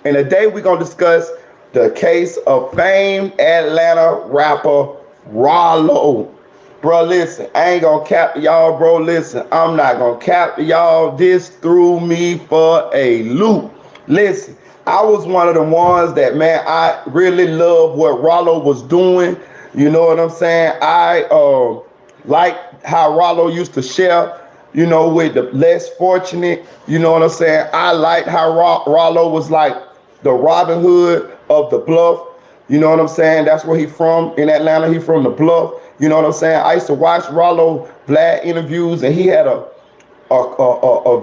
And today we're gonna discuss the case of famed Atlanta rapper Ralo. Bro, listen, I ain't gonna cap to y'all, bro. Listen, I'm not gonna cap to y'all. This threw me for a loop. Listen, I was one of the ones that, man, I really loved what Ralo was doing. You know what I'm saying? I like how Ralo used to share, you know, with the less fortunate. You know what I'm saying? I liked how Ralo was like the Robin Hood of the Bluff. You know what I'm saying? That's where he from in Atlanta. He from the Bluff. You know what I'm saying? I used to watch Ralo Vlad interviews, and he had a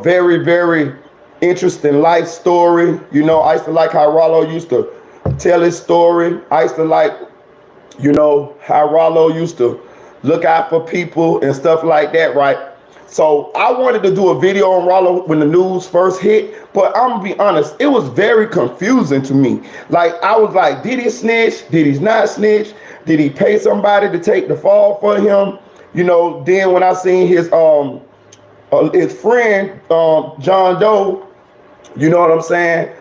very, very interesting life story. You know, I used to like how Ralo used to tell his story. I used to like, you know, how Ralo used to look out for people and stuff like that, right? So I wanted to do a video on Ralo when the news first hit, but I'm gonna be honest, it was very confusing to me. Like, I was like, did he snitch? Did he not snitch? Did he pay somebody to take the fall for him? You know, then when I seen his friend, John Doe, you know what I'm saying?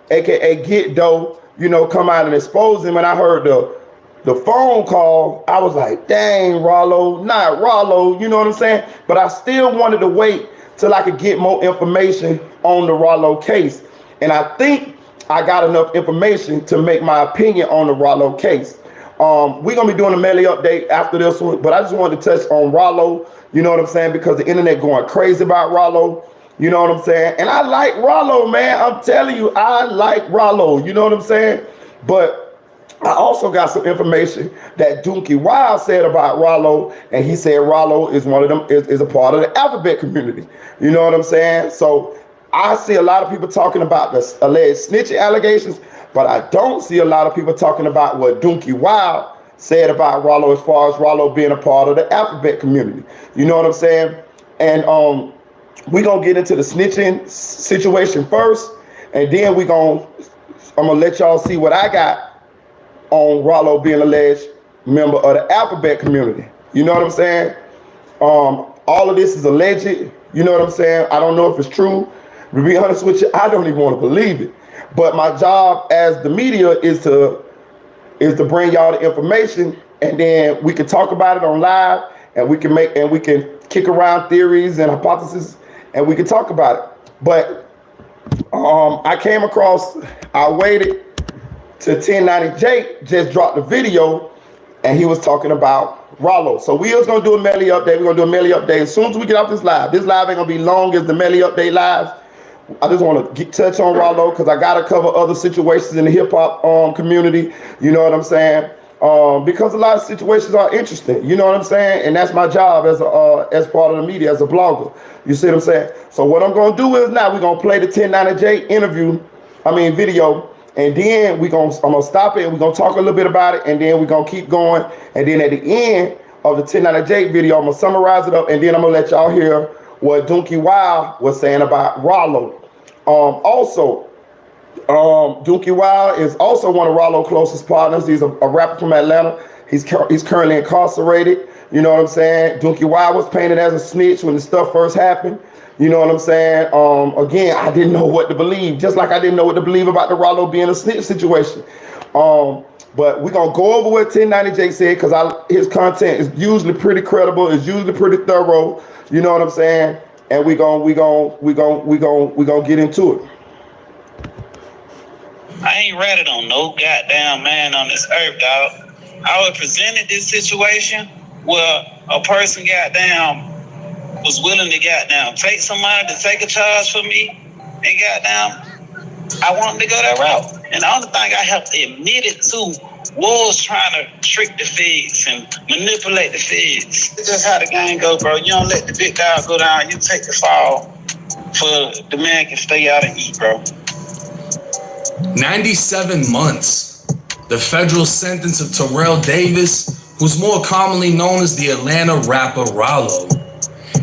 AKA Get Doe, you know, come out and expose him, and I heard the phone call, I was like, dang, Ralo, not Ralo, you know what I'm saying? But I still wanted to wait till I could get more information on the Ralo case. And I think I got enough information to make my opinion on the Ralo case. We're gonna be doing a Melly update after this one, but I just wanted to touch on Ralo, you know what I'm saying? Because the internet going crazy about Ralo, you know what I'm saying? And I like Ralo, man, I'm telling you, I like Ralo, you know what I'm saying? But I also got some information that Dookie Wild said about Ralo, and he said Ralo is one of them, is a part of the alphabet community. You know what I'm saying? So I see a lot of people talking about the alleged snitching allegations, but I don't see a lot of people talking about what Dookie Wild said about Ralo as far as Ralo being a part of the alphabet community. You know what I'm saying? And we're going to get into the snitching situation first, and then I'm going to let y'all see what I got on Ralo being alleged member of the alphabet community. You know what I'm saying? All of this is alleged. You know what I'm saying? I don't know if it's true. To be honest with you, I don't even want to believe it. But my job as the media is to bring y'all the information, and then we can talk about it on live, and we can kick around theories and hypotheses, and we can talk about it. But I waited to 1090 Jake just dropped the video, and he was talking about Ralo. So we was gonna do a Melly update. We're gonna do a Melly update as soon as we get off this live. This live ain't gonna be long as the Melly update lives. I just want to touch on Ralo because I gotta cover other situations in the hip hop community. You know what I'm saying? Because a lot of situations are interesting. You know what I'm saying? And that's my job as part of the media, as a blogger. You see what I'm saying? So what I'm gonna do is now we're gonna play the 1090 Jake video. And then I'm gonna stop it, and we're gonna talk a little bit about it, and then we're gonna keep going. And then at the end of the 1090 Jake video, I'm gonna summarize it up, and then I'm gonna let y'all hear what Dookie Wild was saying about Ralo. Dookie Wild is also one of Ralo's closest partners. He's a rapper from Atlanta. He's currently incarcerated. You know what I'm saying? Dookie Wild was painted as a snitch when the stuff first happened. You know what I'm saying? Again, I didn't know what to believe, just like I didn't know what to believe about the Ralo being a snitch situation. But we're gonna go over what 1090 Jake said, because his content is usually pretty credible, it's usually pretty thorough. You know what I'm saying? And we gonna get into it. I ain't ratted on no goddamn man on this earth, dog. I was presented this situation where a person goddamn was willing to goddamn take somebody to take a charge for me, and goddamn, I wanted to go that route. And the only thing I have to admit it to was trying to trick the feds and manipulate the feds. It's just how the game go, bro. You don't let the big dog go down. You take the fall for the man can stay out and eat, bro. 97 months. The federal sentence of Terrell Davis, who's more commonly known as the Atlanta rapper Ralo.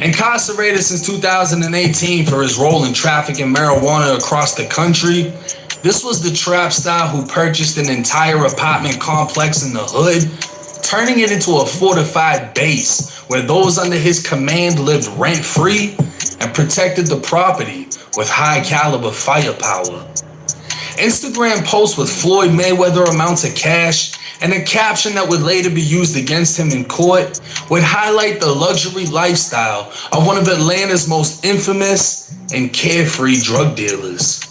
Incarcerated since 2018 for his role in trafficking marijuana across the country, this was the trap star who purchased an entire apartment complex in the hood, turning it into a fortified base where those under his command lived rent-free and protected the property with high-caliber firepower. Instagram posts with Floyd Mayweather amounts of cash and a caption that would later be used against him in court would highlight the luxury lifestyle of one of Atlanta's most infamous and carefree drug dealers.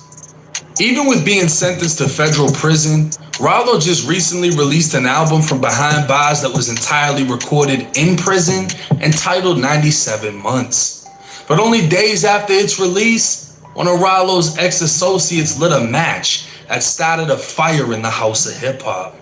Even with being sentenced to federal prison, Ralo just recently released an album from behind bars that was entirely recorded in prison, entitled 97 Months. But only days after its release, one of Ralo's ex-associates lit a match that started a fire in the house of hip-hop.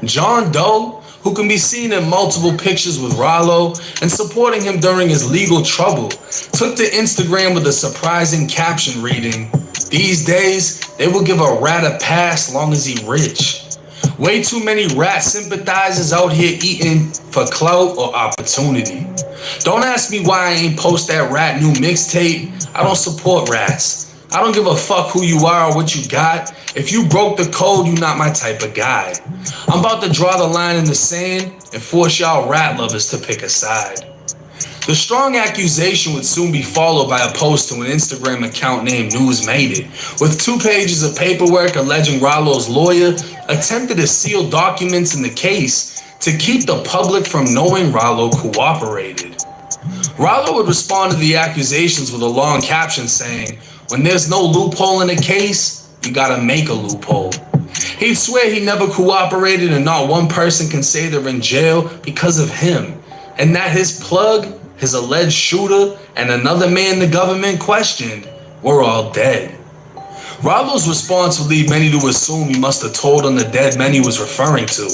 John Doe, who can be seen in multiple pictures with Ralo and supporting him during his legal trouble, took to Instagram with a surprising caption reading, "These days, they will give a rat a pass long as he rich." Way too many rat sympathizers out here eating for clout or opportunity. Don't ask me why I ain't post that rat new mixtape. I don't support rats. I don't give a fuck who you are or what you got. If you broke the code, you not my type of guy. I'm about to draw the line in the sand and force y'all rat lovers to pick a side. The strong accusation would soon be followed by a post to an Instagram account named News Made It, with 2 pages of paperwork alleging Ralo's lawyer attempted to seal documents in the case to keep the public from knowing Ralo cooperated. Ralo would respond to the accusations with a long caption saying, "When there's no loophole in a case, you gotta make a loophole." He'd swear he never cooperated and not one person can say they're in jail because of him, and that his plug, his alleged shooter, and another man the government questioned were all dead. Ralo's response would lead many to assume he must have told on the dead men he was referring to.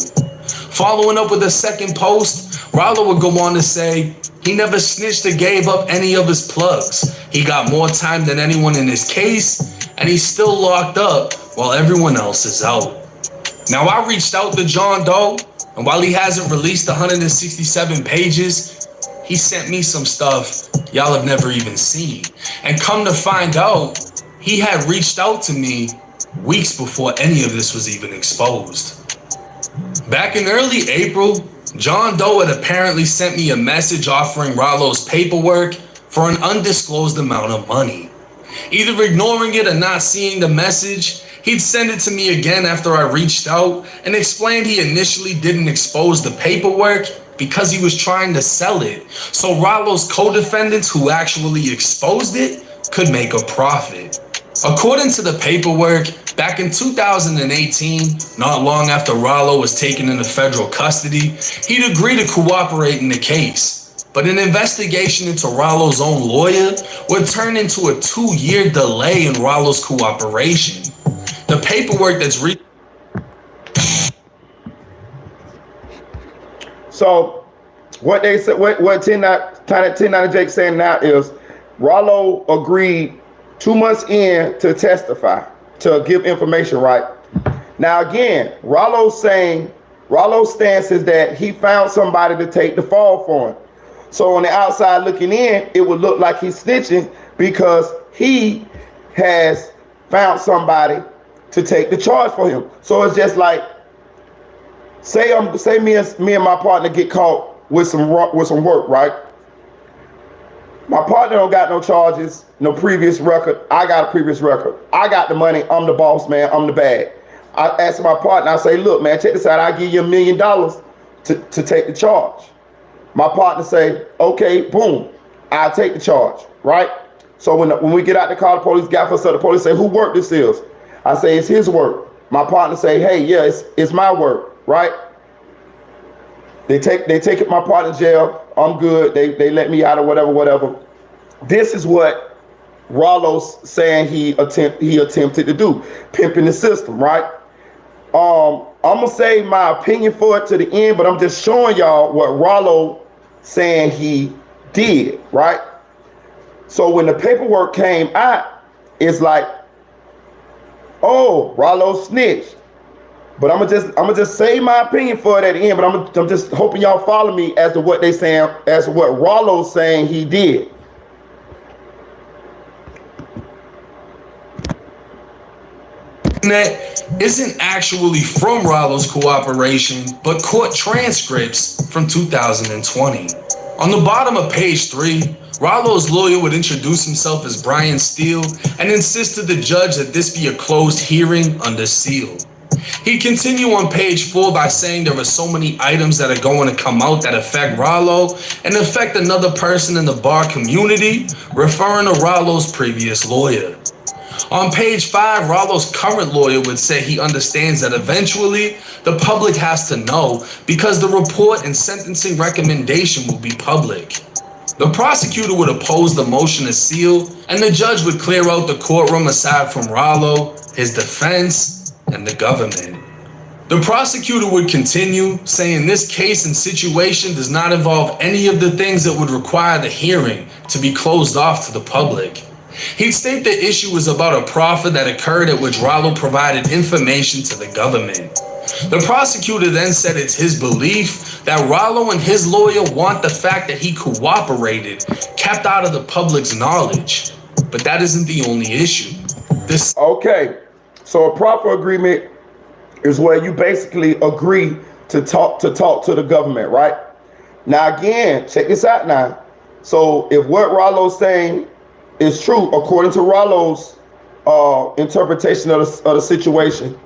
Following up with a second post, Ralo would go on to say, he never snitched or gave up any of his plugs. He got more time than anyone in his case, and he's still locked up while everyone else is out. Now, I reached out to John Doe, and while he hasn't released 167 pages, he sent me some stuff y'all have never even seen. And come to find out, he had reached out to me weeks before any of this was even exposed. Back in early April, John Doe had apparently sent me a message offering Ralo's paperwork for an undisclosed amount of money. Either ignoring it or not seeing the message, he'd send it to me again after I reached out and explained he initially didn't expose the paperwork because he was trying to sell it, so Ralo's co-defendants who actually exposed it could make a profit. According to the paperwork, back in 2018, not long after Ralo was taken into federal custody, he'd agreed to cooperate in the case. But an investigation into Ralo's own lawyer would turn into a 2-year delay in Ralo's cooperation. The paperwork that's So what they said, what 1090 Jake saying now is Ralo agreed 2 months in to testify, to give information, right? Now again, Ralo's stance is that he found somebody to take the fall for him. So on the outside looking in, it would look like he's snitching because he has found somebody to take the charge for him. So it's just like, say me and my partner get caught with some work, right? My partner don't got no charges, no previous record. I got a previous record. I got the money. I'm the boss, man. I'm the bag. I ask my partner, I say, look, man, check this out. I'll give you $1 million to take the charge. My partner say, okay, boom, I'll take the charge, right? So when we get out the car, the police got us up. The police say, who work this is? I say, it's his work. My partner say, hey, yeah, it's my work, right? They take my partner to jail. I'm good. They let me out or whatever. This is what Ralo's saying he attempted to do, pimping the system, right? I'm gonna say my opinion for it to the end, but I'm just showing y'all what Ralo saying he did, right? So when the paperwork came out, it's like, oh, Ralo snitched. But I'm gonna just say my opinion for it at the end. But I'm just hoping y'all follow me as to what they saying, as to what Ralo's saying he did. That isn't actually from Ralo's cooperation, but court transcripts from 2020. On the bottom of page 3, Ralo's lawyer would introduce himself as Brian Steele and insist to the judge that this be a closed hearing under seal. He'd continue on page 4 by saying there are so many items that are going to come out that affect Ralo and affect another person in the bar community, referring to Ralo's previous lawyer. On page 5, Ralo's current lawyer would say he understands that eventually the public has to know because the report and sentencing recommendation will be public. The prosecutor would oppose the motion to seal, and the judge would clear out the courtroom aside from Ralo, his defense, and the government. The prosecutor would continue, saying this case and situation does not involve any of the things that would require the hearing to be closed off to the public. He'd state the issue was about a proffer that occurred at which Ralo provided information to the government. The prosecutor then said it's his belief that Ralo and his lawyer want the fact that he cooperated kept out of the public's knowledge. But that isn't the only issue. Okay, so a proffer agreement is where you basically agree to talk to the government, right? Now again, check this out now. So if what Ralo's saying is true, according to Ralo's interpretation of the situation,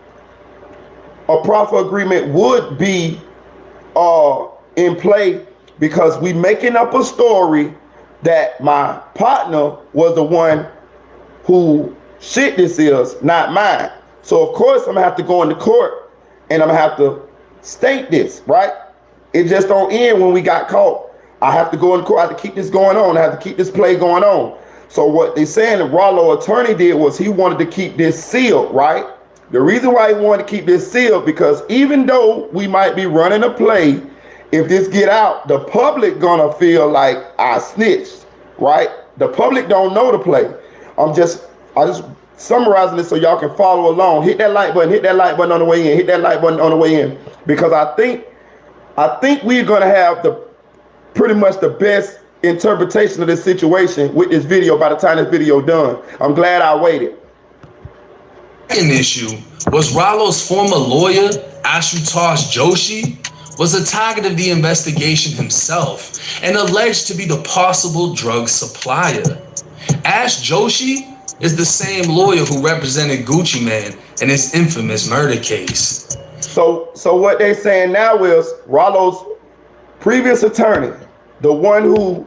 a proffer agreement would be in play because we making up a story that my partner was the one who shit this is, not mine. So of course I'm gonna have to go into court and I'm gonna have to state this, right? It just don't end when we got caught. I have to go in court, I have to keep this going on, I have to keep this play going on. So what they saying the Ralo attorney did was he wanted to keep this sealed, right? The reason why he wanted to keep this sealed because even though we might be running a play, if this get out, the public gonna feel like I snitched, right? The public don't know the play. I just summarizing this so y'all can follow along. Hit that like button on the way in, hit that like button on the way in, because I think we're gonna have pretty much the best interpretation of this situation with this video by the time this video done. I'm glad I waited. Second issue was Ralo's former lawyer, Ashutosh Joshi, was a target of the investigation himself and alleged to be the possible drug supplier. Ash Joshi is the same lawyer who represented Gucci Mane in his infamous murder case. So what they saying now is Ralo's previous attorney, the one who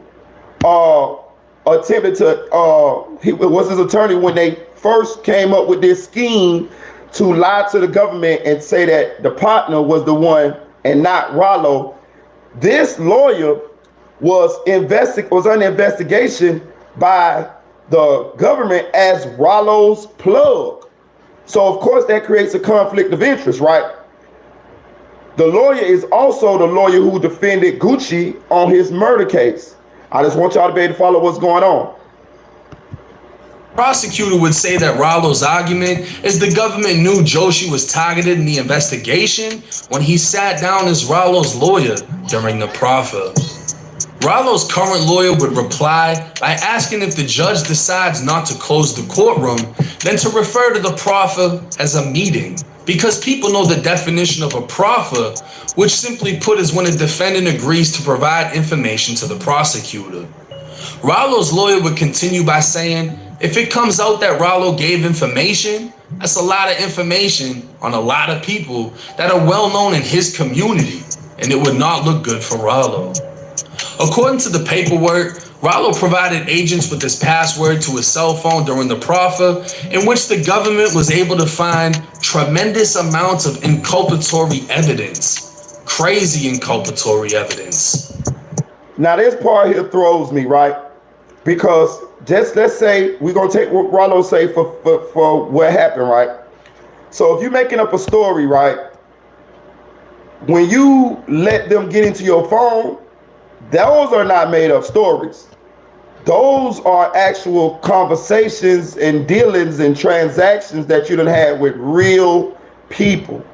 attempted to, he was his attorney when they first came up with this scheme to lie to the government and say that the partner was the one and not Ralo. This lawyer was under investigation by the government as Ralo's plug. So of course that creates a conflict of interest, right? The lawyer is also the lawyer who defended Gucci on his murder case. I just want y'all to be able to follow what's going on. Prosecutor would say that Ralo's argument is the government knew Joshi was targeted in the investigation when he sat down as Ralo's lawyer during the proffer. Ralo's current lawyer would reply by asking if the judge decides not to close the courtroom, then to refer to the proffer as a meeting, because people know the definition of a proffer, which simply put is when a defendant agrees to provide information to the prosecutor. Ralo's lawyer would continue by saying, if it comes out that Ralo gave information, that's a lot of information on a lot of people that are well known in his community, and it would not look good for Ralo. According to the paperwork, Ralo provided agents with his password to his cell phone during the proffer, in which the government was able to find tremendous amounts of inculpatory evidence. Crazy inculpatory evidence. Now this part here throws me, right? Because just let's say we're gonna take what Ralo say for what happened, right? So if you're making up a story, right? When you let them get into your phone, those are not made up stories. Those are actual conversations and dealings and transactions that you done had with real people.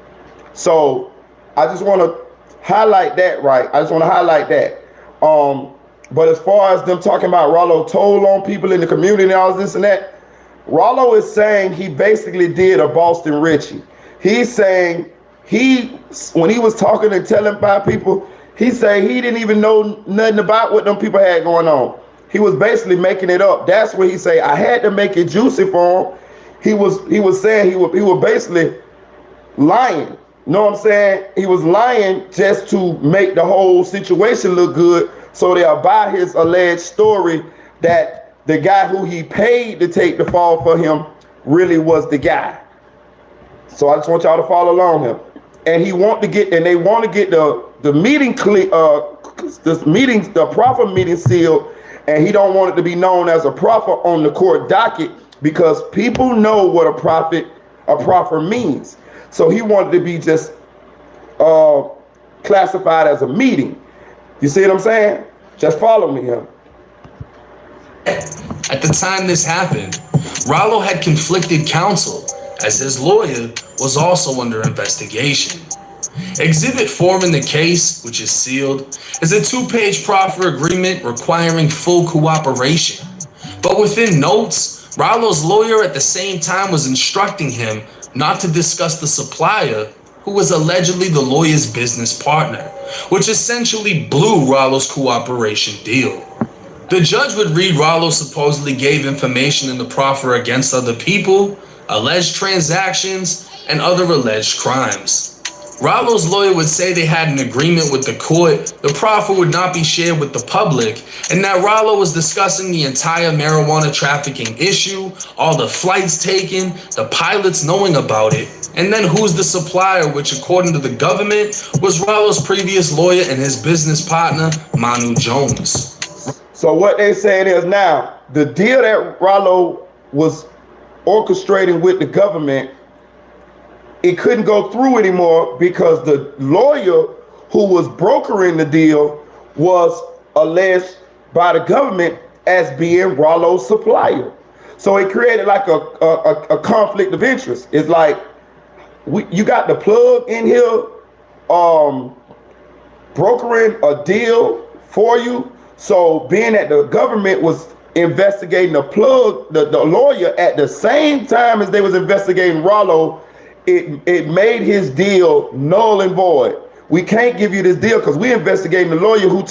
So I just want to highlight that, right? I just want to highlight that. But as far as them talking about Ralo told on people in the community and all this and that, Ralo is saying he basically did a Boston Richie. He's saying when he was talking and telling about people, he said he didn't even know nothing about what them people had going on. He was basically making it up. That's where he say, I had to make it juicy for him. He was saying he was basically lying. You know what I'm saying? He was lying just to make the whole situation look good, so they'll buy his alleged story that the guy who he paid to take the fall for him really was the guy. So I just want y'all to follow along him. And they want to get the meeting the proffer meeting sealed, and he don't want it to be known as a proffer on the court docket because people know what a proffer means. So he wanted to be just classified as a meeting. You see what I'm saying? Just follow me here. At the time this happened, Ralo had conflicted counsel as his lawyer was also under investigation. Exhibit 4 in the case, which is sealed, is a 2-page proffer agreement requiring full cooperation. But within notes, Ralo's lawyer at the same time was instructing him not to discuss the supplier, who was allegedly the lawyer's business partner, which essentially blew Ralo's cooperation deal. The judge would read Ralo supposedly gave information in the proffer against other people, alleged transactions, and other alleged crimes. Ralo's lawyer would say they had an agreement with the court, the proffer would not be shared with the public, and that Ralo was discussing the entire marijuana trafficking issue, all the flights taken, the pilots knowing about it, and then who's the supplier, which according to the government was Ralo's previous lawyer and his business partner, Manu Jones. So what they saying is now, the deal that Ralo was orchestrating with the government, it couldn't go through anymore because the lawyer who was brokering the deal was alleged by the government as being Ralo's supplier. So it created like a conflict of interest. It's like, you got the plug in here brokering a deal for you. So being that the government was investigating the plug, the lawyer at the same time as they was investigating Ralo, it made his deal null and void. We can't give you this deal because we're investigating the lawyer who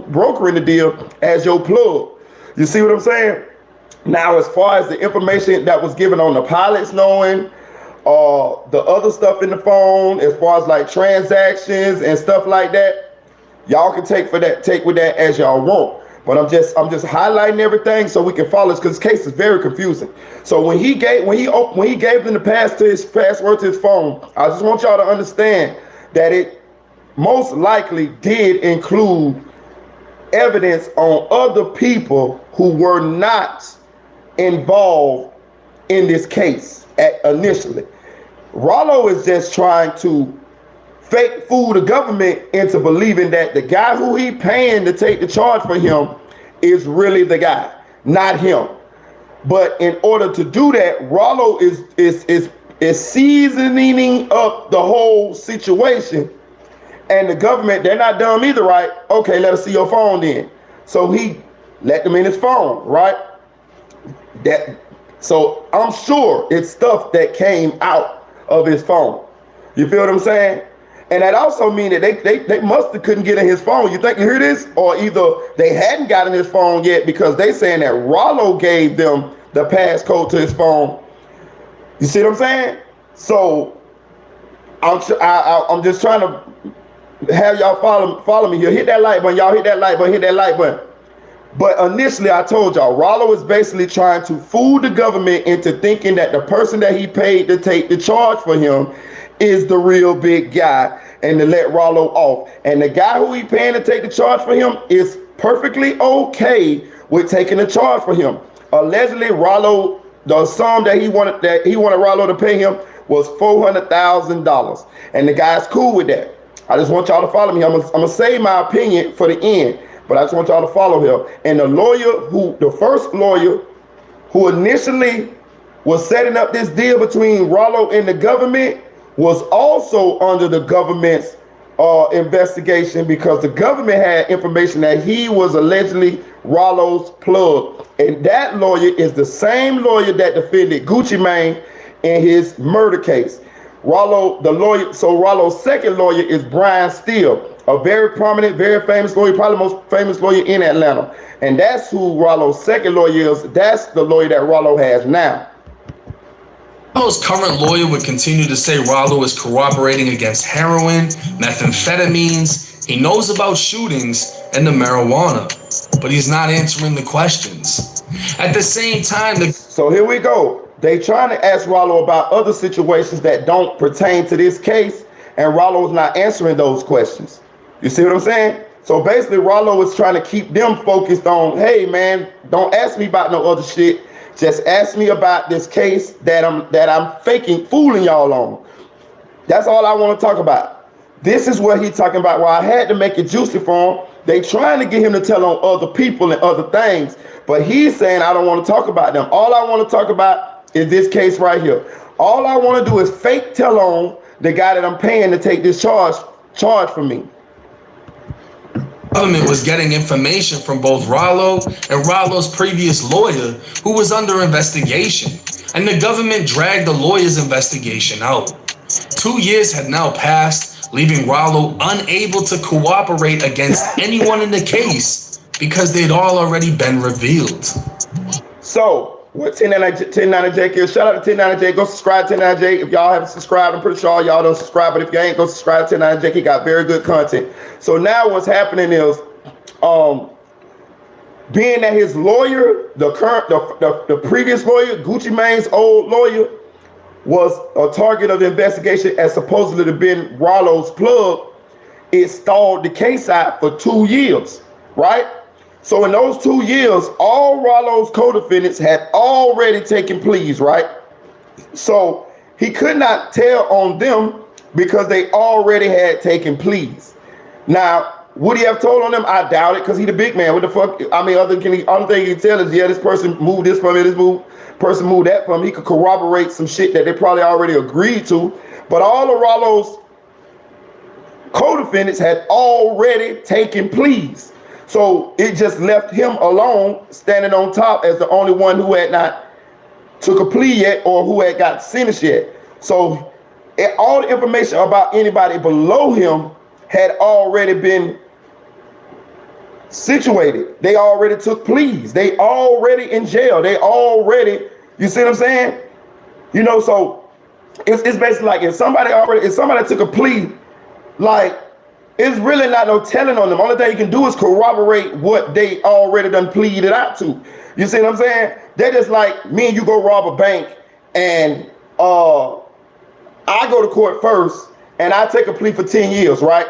brokering the deal as your plug. You see what I'm saying? Now, as far as the information that was given on the pilots knowing, the other stuff in the phone, as far as like transactions and stuff like that, y'all can take with that as y'all want. But I'm just highlighting everything so we can follow this because this case is very confusing. So when he gave them the password to his phone, I just want y'all to understand that it most likely did include evidence on other people who were not involved in this case initially. Ralo is just trying to fake fool the government into believing that the guy who he paying to take the charge for him is really the guy, not him. But in order to do that, Ralo is seasoning up the whole situation, and the government, they're not dumb either, right? Okay, let us see your phone then. So he let them in his phone, right? So I'm sure it's stuff that came out of his phone. You feel what I'm saying? And that also means that they must have couldn't get in his phone. You think you hear this? Or either they hadn't gotten his phone yet because they saying that Ralo gave them the passcode to his phone. You see what I'm saying? So I'm just trying to have y'all follow me here. Hit that like button, y'all. Hit that like button. Hit that like button. But initially, I told y'all, Ralo is basically trying to fool the government into thinking that the person that he paid to take the charge for him is the real big guy and to let Ralo off. And the guy who he paying to take the charge for him is perfectly okay with taking the charge for him. Allegedly, Ralo, the sum that he wanted Ralo to pay him was $400,000. And the guy's cool with that. I just want y'all to follow me. I'm gonna say my opinion for the end, but I just want y'all to follow him. And the first lawyer who initially was setting up this deal between Ralo and the government was also under the government's investigation because the government had information that he was allegedly Ralo's plug. And that lawyer is the same lawyer that defended Gucci Mane in his murder case. Ralo's second lawyer is Brian Steele. a very prominent, very famous lawyer, probably the most famous lawyer in Atlanta. And that's who Ralo's second lawyer is. That's the lawyer that Ralo has now. Ralo's current lawyer would continue to say Ralo is cooperating against heroin, methamphetamines, he knows about shootings, and the marijuana, but he's not answering the questions. At the same time, So here we go. They trying to ask Ralo about other situations that don't pertain to this case, and Ralo's not answering those questions. You see what I'm saying? So basically, Ralo is trying to keep them focused on, hey man, don't ask me about no other shit. Just ask me about this case that I'm fooling y'all on. That's all I want to talk about. This is what he's talking about. Why I had to make it juicy for him. They trying to get him to tell on other people and other things, but he's saying I don't want to talk about them. All I want to talk about is this case right here. All I want to do is fake tell on the guy that I'm paying to take this charge for me. The government was getting information from both Ralo and Ralo's previous lawyer, who was under investigation, and the government dragged the lawyer's investigation out. 2 years had now passed, leaving Ralo unable to cooperate against anyone in the case because they'd all already been revealed. So, what 1090J is, shout out to 1090J. Go subscribe to 1090J. If y'all haven't subscribed, I'm pretty sure y'all don't subscribe, but if you ain't, go subscribe to 1090J. He got very good content. So now what's happening is, being that his lawyer, the previous lawyer, Gucci Mane's old lawyer, was a target of the investigation as supposedly to been Ralo's plug, it stalled the case out for 2 years, right? So in those 2 years, all Ralo's co-defendants had already taken pleas, right? So he could not tell on them because they already had taken pleas. Now, would he have told on them? I doubt it, because he's the big man. What the fuck? I mean, other thing he can tell is, yeah, this person moved this from me, person moved that from me. He could corroborate some shit that they probably already agreed to. But all of Ralo's co-defendants had already taken pleas. So it just left him alone, standing on top as the only one who had not took a plea yet or who had got sentenced yet. So all the information about anybody below him had already been situated. They already took pleas. They already in jail. They already, you see what I'm saying? You know, so it's basically like if somebody took a plea, like, it's really not no telling on them. Only thing you can do is corroborate what they already done pleaded out to. You see what I'm saying? They're just like me and you go rob a bank, and I go to court first and I take a plea for 10 years, right?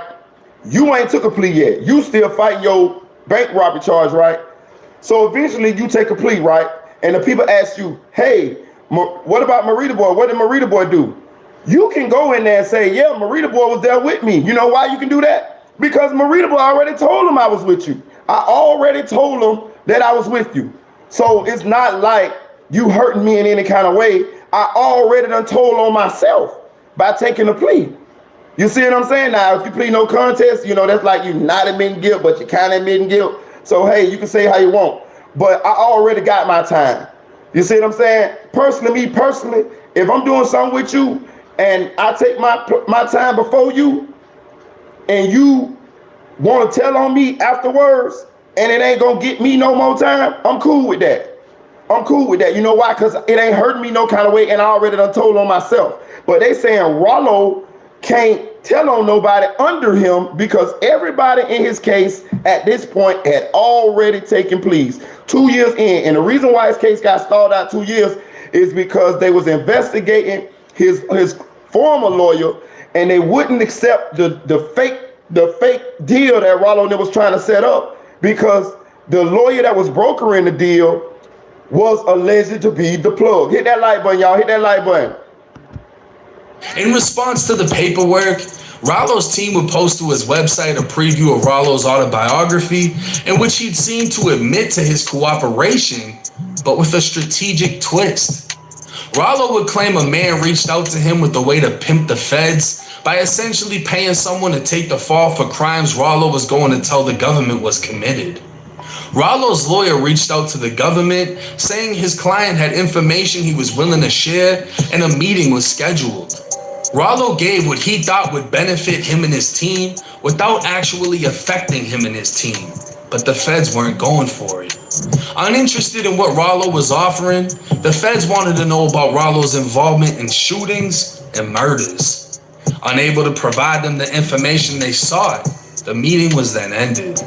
You ain't took a plea yet. You still fighting your bank robbery charge, right? So eventually you take a plea, right? And the people ask you, hey, what about Marita Boy? What did Marita Boy do? You can go in there and say, yeah, Marita Boy was there with me. You know why you can do that? Because Marita Boy already told him I was with you. I already told him that I was with you. So it's not like you hurting me in any kind of way. I already done told on myself by taking a plea. You see what I'm saying? Now, if you plead no contest, you know, that's like you not admitting guilt, but you kind of admitting guilt. So, hey, you can say how you want. But I already got my time. You see what I'm saying? Personally, if I'm doing something with you and I take my time before you and you want to tell on me afterwards and it ain't going to get me no more time, I'm cool with that. I'm cool with that. You know why? Because it ain't hurting me no kind of way and I already done told on myself. But they saying Ralo can't tell on nobody under him because everybody in his case at this point had already taken pleas 2 years in. And the reason why his case got stalled out 2 years is because they was investigating his former lawyer and they wouldn't accept the fake deal that Ralo was trying to set up because the lawyer that was brokering the deal was alleged to be the plug. Hit that like button, y'all. Hit that like button. In response to the paperwork, Ralo's team would post to his website a preview of Ralo's autobiography in which he'd seemed to admit to his cooperation, but with a strategic twist. Ralo would claim a man reached out to him with a way to pimp the feds by essentially paying someone to take the fall for crimes Ralo was going to tell the government was committed. Ralo's lawyer reached out to the government saying his client had information he was willing to share and a meeting was scheduled. Ralo gave what he thought would benefit him and his team without actually affecting him and his team. But the feds weren't going for it. Uninterested in what Ralo was offering, the feds wanted to know about Ralo's involvement in shootings and murders. Unable to provide them the information they sought, the meeting was then ended.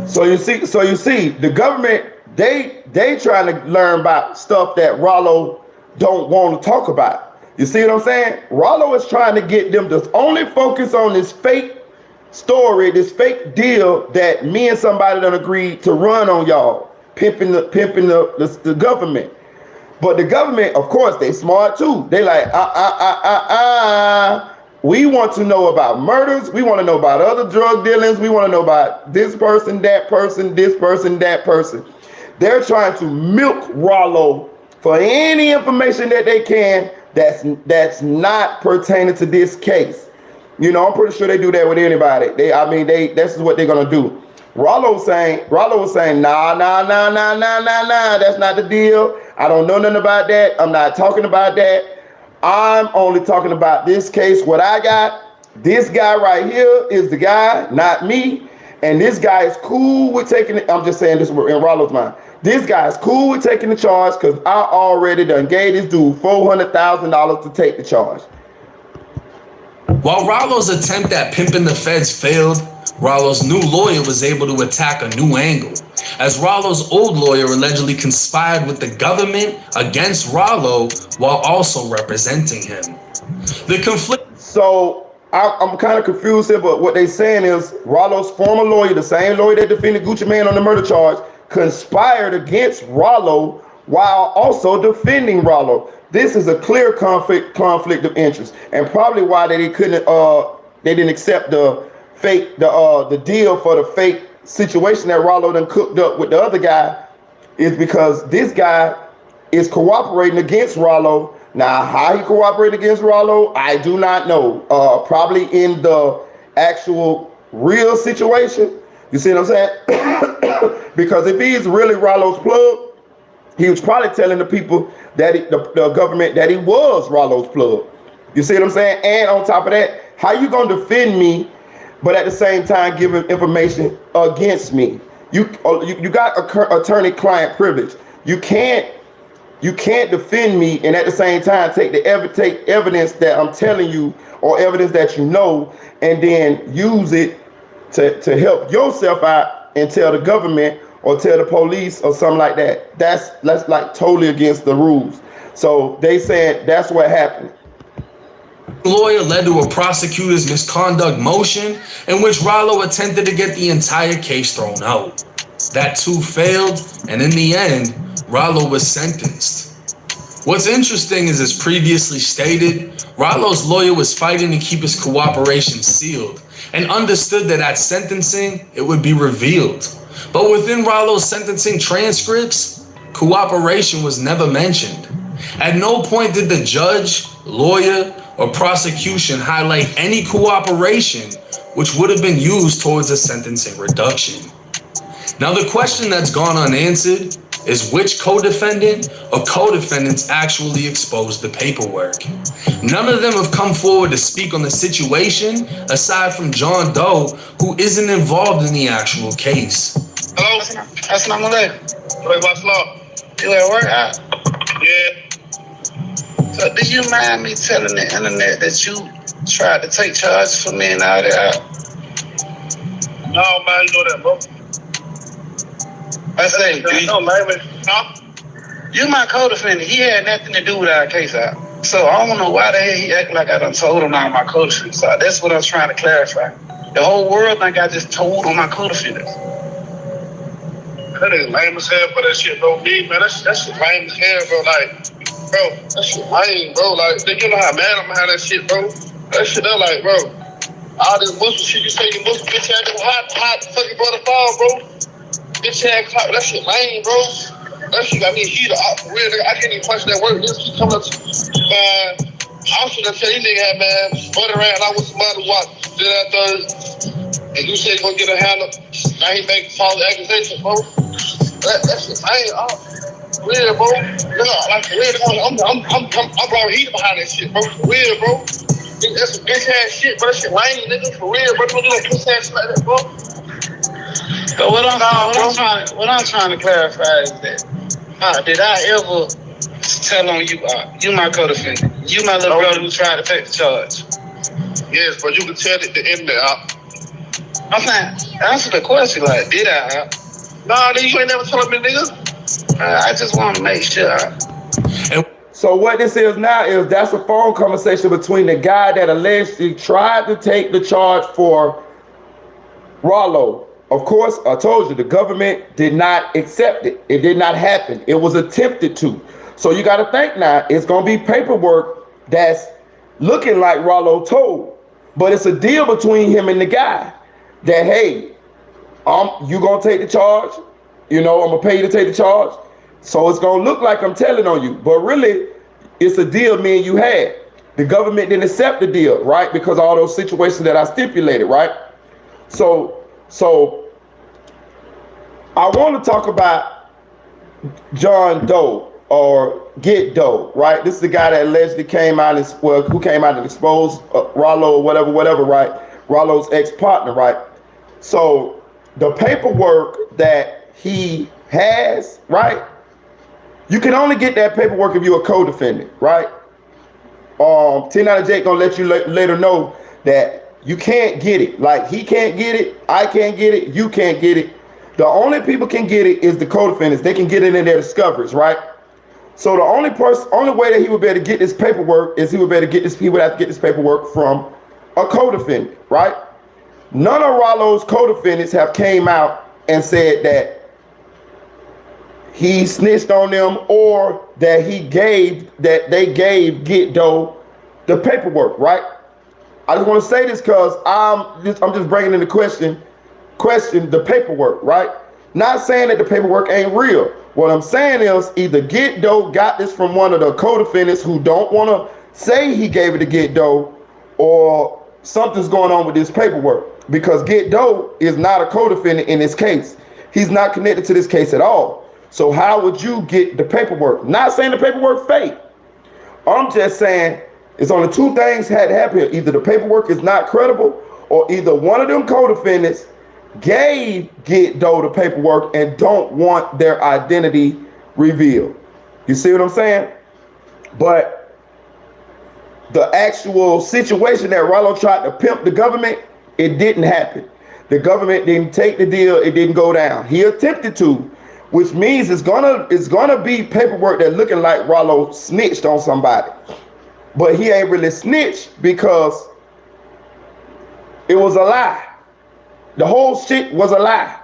So you see, the government, they trying to learn about stuff that Ralo don't want to talk about. You see what I'm saying? Ralo is trying to get them to only focus on this fake story, this fake deal that me and somebody done agreed to run on y'all, pimping the government. But the government, of course, they smart too. They like, we want to know about murders. We want to know about other drug dealings. We want to know about this person, that person, this person, that person. They're trying to milk Ralo for any information that they can that's not pertaining to this case. You know, I'm pretty sure they do that with anybody. This is what they're gonna do. Ralo was saying, nah, that's not the deal. I don't know nothing about that. I'm not talking about that. I'm only talking about this case. What I got, this guy right here is the guy, not me. And this guy is cool with taking it. I'm just saying this in Ralo's mind. This guy is cool with taking the charge because I already done gave this dude $400,000 to take the charge. While Ralo's attempt at pimping the feds failed, Ralo's new lawyer was able to attack a new angle, as Ralo's old lawyer allegedly conspired with the government against Ralo while also representing him. The conflict. So I'm kind of confused here, but what they're saying is Ralo's former lawyer, the same lawyer that defended Gucci Mane on the murder charge, conspired against Ralo while also defending Ralo. This is a clear conflict of interest, and probably why they didn't accept the deal for the fake situation that Ralo done cooked up with the other guy, is because this guy is cooperating against Ralo. Now, how he cooperated against Ralo, I do not know. Probably in the actual real situation. You see what I'm saying? Because if he's really Ralo's plug, he was probably telling the people that the government that he was Ralo's plug. You see what I'm saying? And on top of that, how you gonna defend me, but at the same time giving information against me? You got attorney-client privilege. You can't defend me and at the same time take evidence that I'm telling you or evidence that you know, and then use it to help yourself out and tell the government or tell the police or something like that. That's like totally against the rules. So they said that's what happened. Lawyer led to a prosecutor's misconduct motion in which Ralo attempted to get the entire case thrown out. That too failed, and in the end, Ralo was sentenced. What's interesting is, as previously stated, Ralo's lawyer was fighting to keep his cooperation sealed and understood that at sentencing, it would be revealed. But within Ralo's sentencing transcripts, cooperation was never mentioned. At no point did the judge, lawyer, or prosecution highlight any cooperation which would have been used towards a sentencing reduction. Now, the question that's gone unanswered is which co-defendant or co-defendants actually exposed the paperwork. None of them have come forward to speak on the situation aside from John Doe, who isn't involved in the actual case. Hello? Assalamu alaikum. Wait, what's law? You at work? Yeah. So do you mind me telling the internet that you tried to take charges for me and all that? No, man, you know that, bro. I say, no, man, huh? You my co-defendant. He had nothing to do with our case out. So I don't know why the hell he acting like I done told him all my co-defendants. So that's what I was trying to clarify. The whole world think I just told on my co-defendants. That nigga lame as hell for that shit, bro. Me, man, that shit lame as hell, bro. Like, bro, that shit lame, bro. Like, you know how mad I'm behind that shit, bro. That shit, they're like, bro, all this Muslim shit you say, you Muslim bitch ass hot fucking brother fall, bro. Bitch ass clock, that shit lame, bro. That shit got me heated up for real, nigga. I can't even punch that word. This keep coming up to man. I was gonna tell you nigga, man, butter around, I was somebody watch, did that third, and you said you gonna get a handle. Now he make false accusations, bro. That shit lame, real, bro. Yeah, like for real, I'm blowing heat behind that shit, bro. For real, bro. That's some bitch ass shit, bro. That shit lame, nigga. For real, bro. Don't do no pussy ass shit like that, bro. But what I'm trying to clarify is that did I ever tell on you? You my co-defendant. You my little brother who tried to take the charge. Yes, but you can tell it the end there. I'm saying, answer the question. Like, did I? Nah, nigga, you ain't never told me, nigga. I just want to make sure. So what this is now is that's a phone conversation between the guy that allegedly tried to take the charge for Ralo. Of course, I told you the government did not accept it. It did not happen. It was attempted to. So you got to think now it's going to be paperwork that's looking like Ralo told. But it's a deal between him and the guy that, hey, you going to take the charge. You know, I'm going to pay you to take the charge. So it's going to look like I'm telling on you. But really, it's a deal me and you had. The government didn't accept the deal, right? Because of all those situations that I stipulated, right? So I want to talk about John Doe or Get Doe, right? This is the guy that allegedly came out and who came out and exposed Ralo or whatever, right? Ralo's ex-partner, right? So the paperwork that he has, right? You can only get that paperwork if you're a co-defendant, right? 10 out of Jake gonna let you later know that you can't get it. Like, he can't get it, I can't get it, you can't get it. The only people can get it is the co-defendants. They can get it in their discoveries, right? So the only way that he would be able to get this paperwork is he would have to get this paperwork from a co-defendant, right? None of Ralo's co-defendants have came out and said that he snitched on them or that they gave Get Doe the paperwork, right? I just want to say this because I'm just bringing into question the paperwork, right? Not saying that the paperwork ain't real. What I'm saying is either Get Doe got this from one of the co-defendants who don't want to say he gave it to Get Doe, or something's going on with this paperwork, because Get Doe is not a co-defendant in this case. He's not connected to this case at all. So how would you get the paperwork? Not saying the paperwork fake. I'm just saying it's only two things had to happen here. Either the paperwork is not credible, or either one of them co-defendants gave Get Doe the paperwork and don't want their identity revealed. You see what I'm saying? But the actual situation that Ralo tried to pimp the government, it didn't happen. The government didn't take the deal. It didn't go down. He attempted to, which means it's gonna be paperwork that looking like Ralo snitched on somebody. But he ain't really snitched because it was a lie. The whole shit was a lie.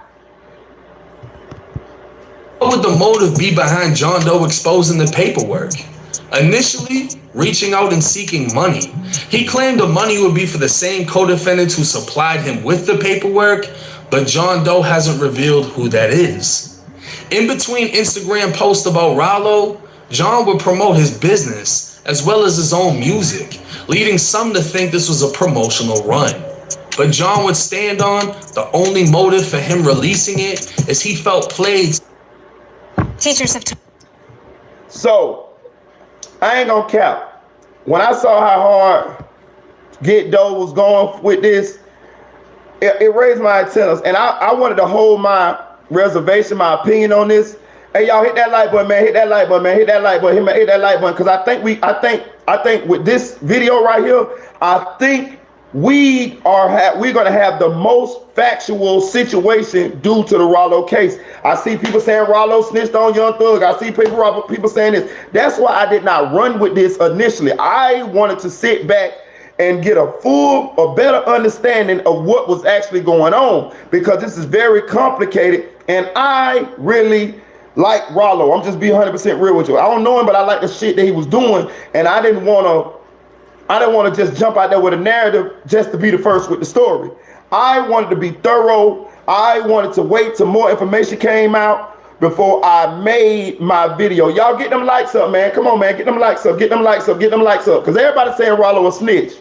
What would the motive be behind John Doe exposing the paperwork? Initially, reaching out and seeking money. He claimed the money would be for the same co-defendants who supplied him with the paperwork, but John Doe hasn't revealed who that is. In between Instagram posts about Ralo, John would promote his business as well as his own music, leading some to think this was a promotional run. But John would stand on the only motive for him releasing it is he felt played. Teachers have So, I ain't gonna cap. When I saw how hard Get Doe was going with this, it raised my antennas, and I wanted to hold my reservation, my opinion on this. Hey, y'all, hit that like button, man. Hit that like button, man. Hit that like button. Hit that like button, because I think with this video right here, I think we're gonna have the most factual situation due to the Ralo case. I see people saying Ralo snitched on Young Thug. I see people saying this. That's why I did not run with this initially. I wanted to sit back and get a better understanding of what was actually going on, because this is very complicated, and I really like Ralo. I'm just being 100% real with you. I don't know him, but I like the shit that he was doing, and I didn't want to just jump out there with a narrative just to be the first with the story. I wanted to be thorough. I wanted to wait till more information came out before I made my video. Y'all get them likes up, man. Come on, man. Get them likes up. Get them likes up. Get them likes up. Because everybody's saying Ralo a snitch.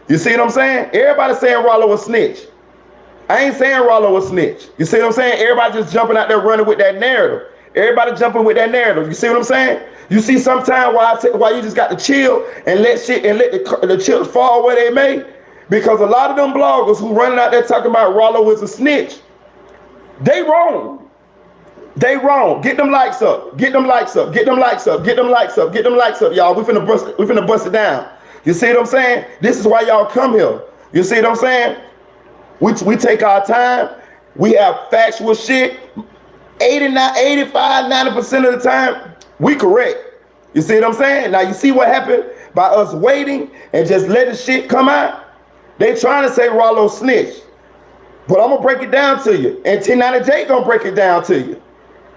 You see what I'm saying? Everybody's saying Ralo a snitch. I ain't saying Ralo a snitch. You see what I'm saying? Everybody just jumping out there running with that narrative. Everybody jumping with that narrative. You see what I'm saying? You see sometimes why you just got to chill and let the chips fall where they may? Because a lot of them bloggers who running out there talking about Ralo is a snitch, they wrong. They wrong. Get them likes up. Get them likes up. Get them likes up. Get them likes up. Get them likes up, y'all. We finna bust it down. You see what I'm saying? This is why y'all come here. You see what I'm saying? We take our time. We have factual shit. 89, 85, 90% of the time, we correct. You see what I'm saying? Now you see what happened by us waiting and just letting shit come out? They trying to say Ralo snitch. But I'm gonna break it down to you. And 1090J gonna break it down to you.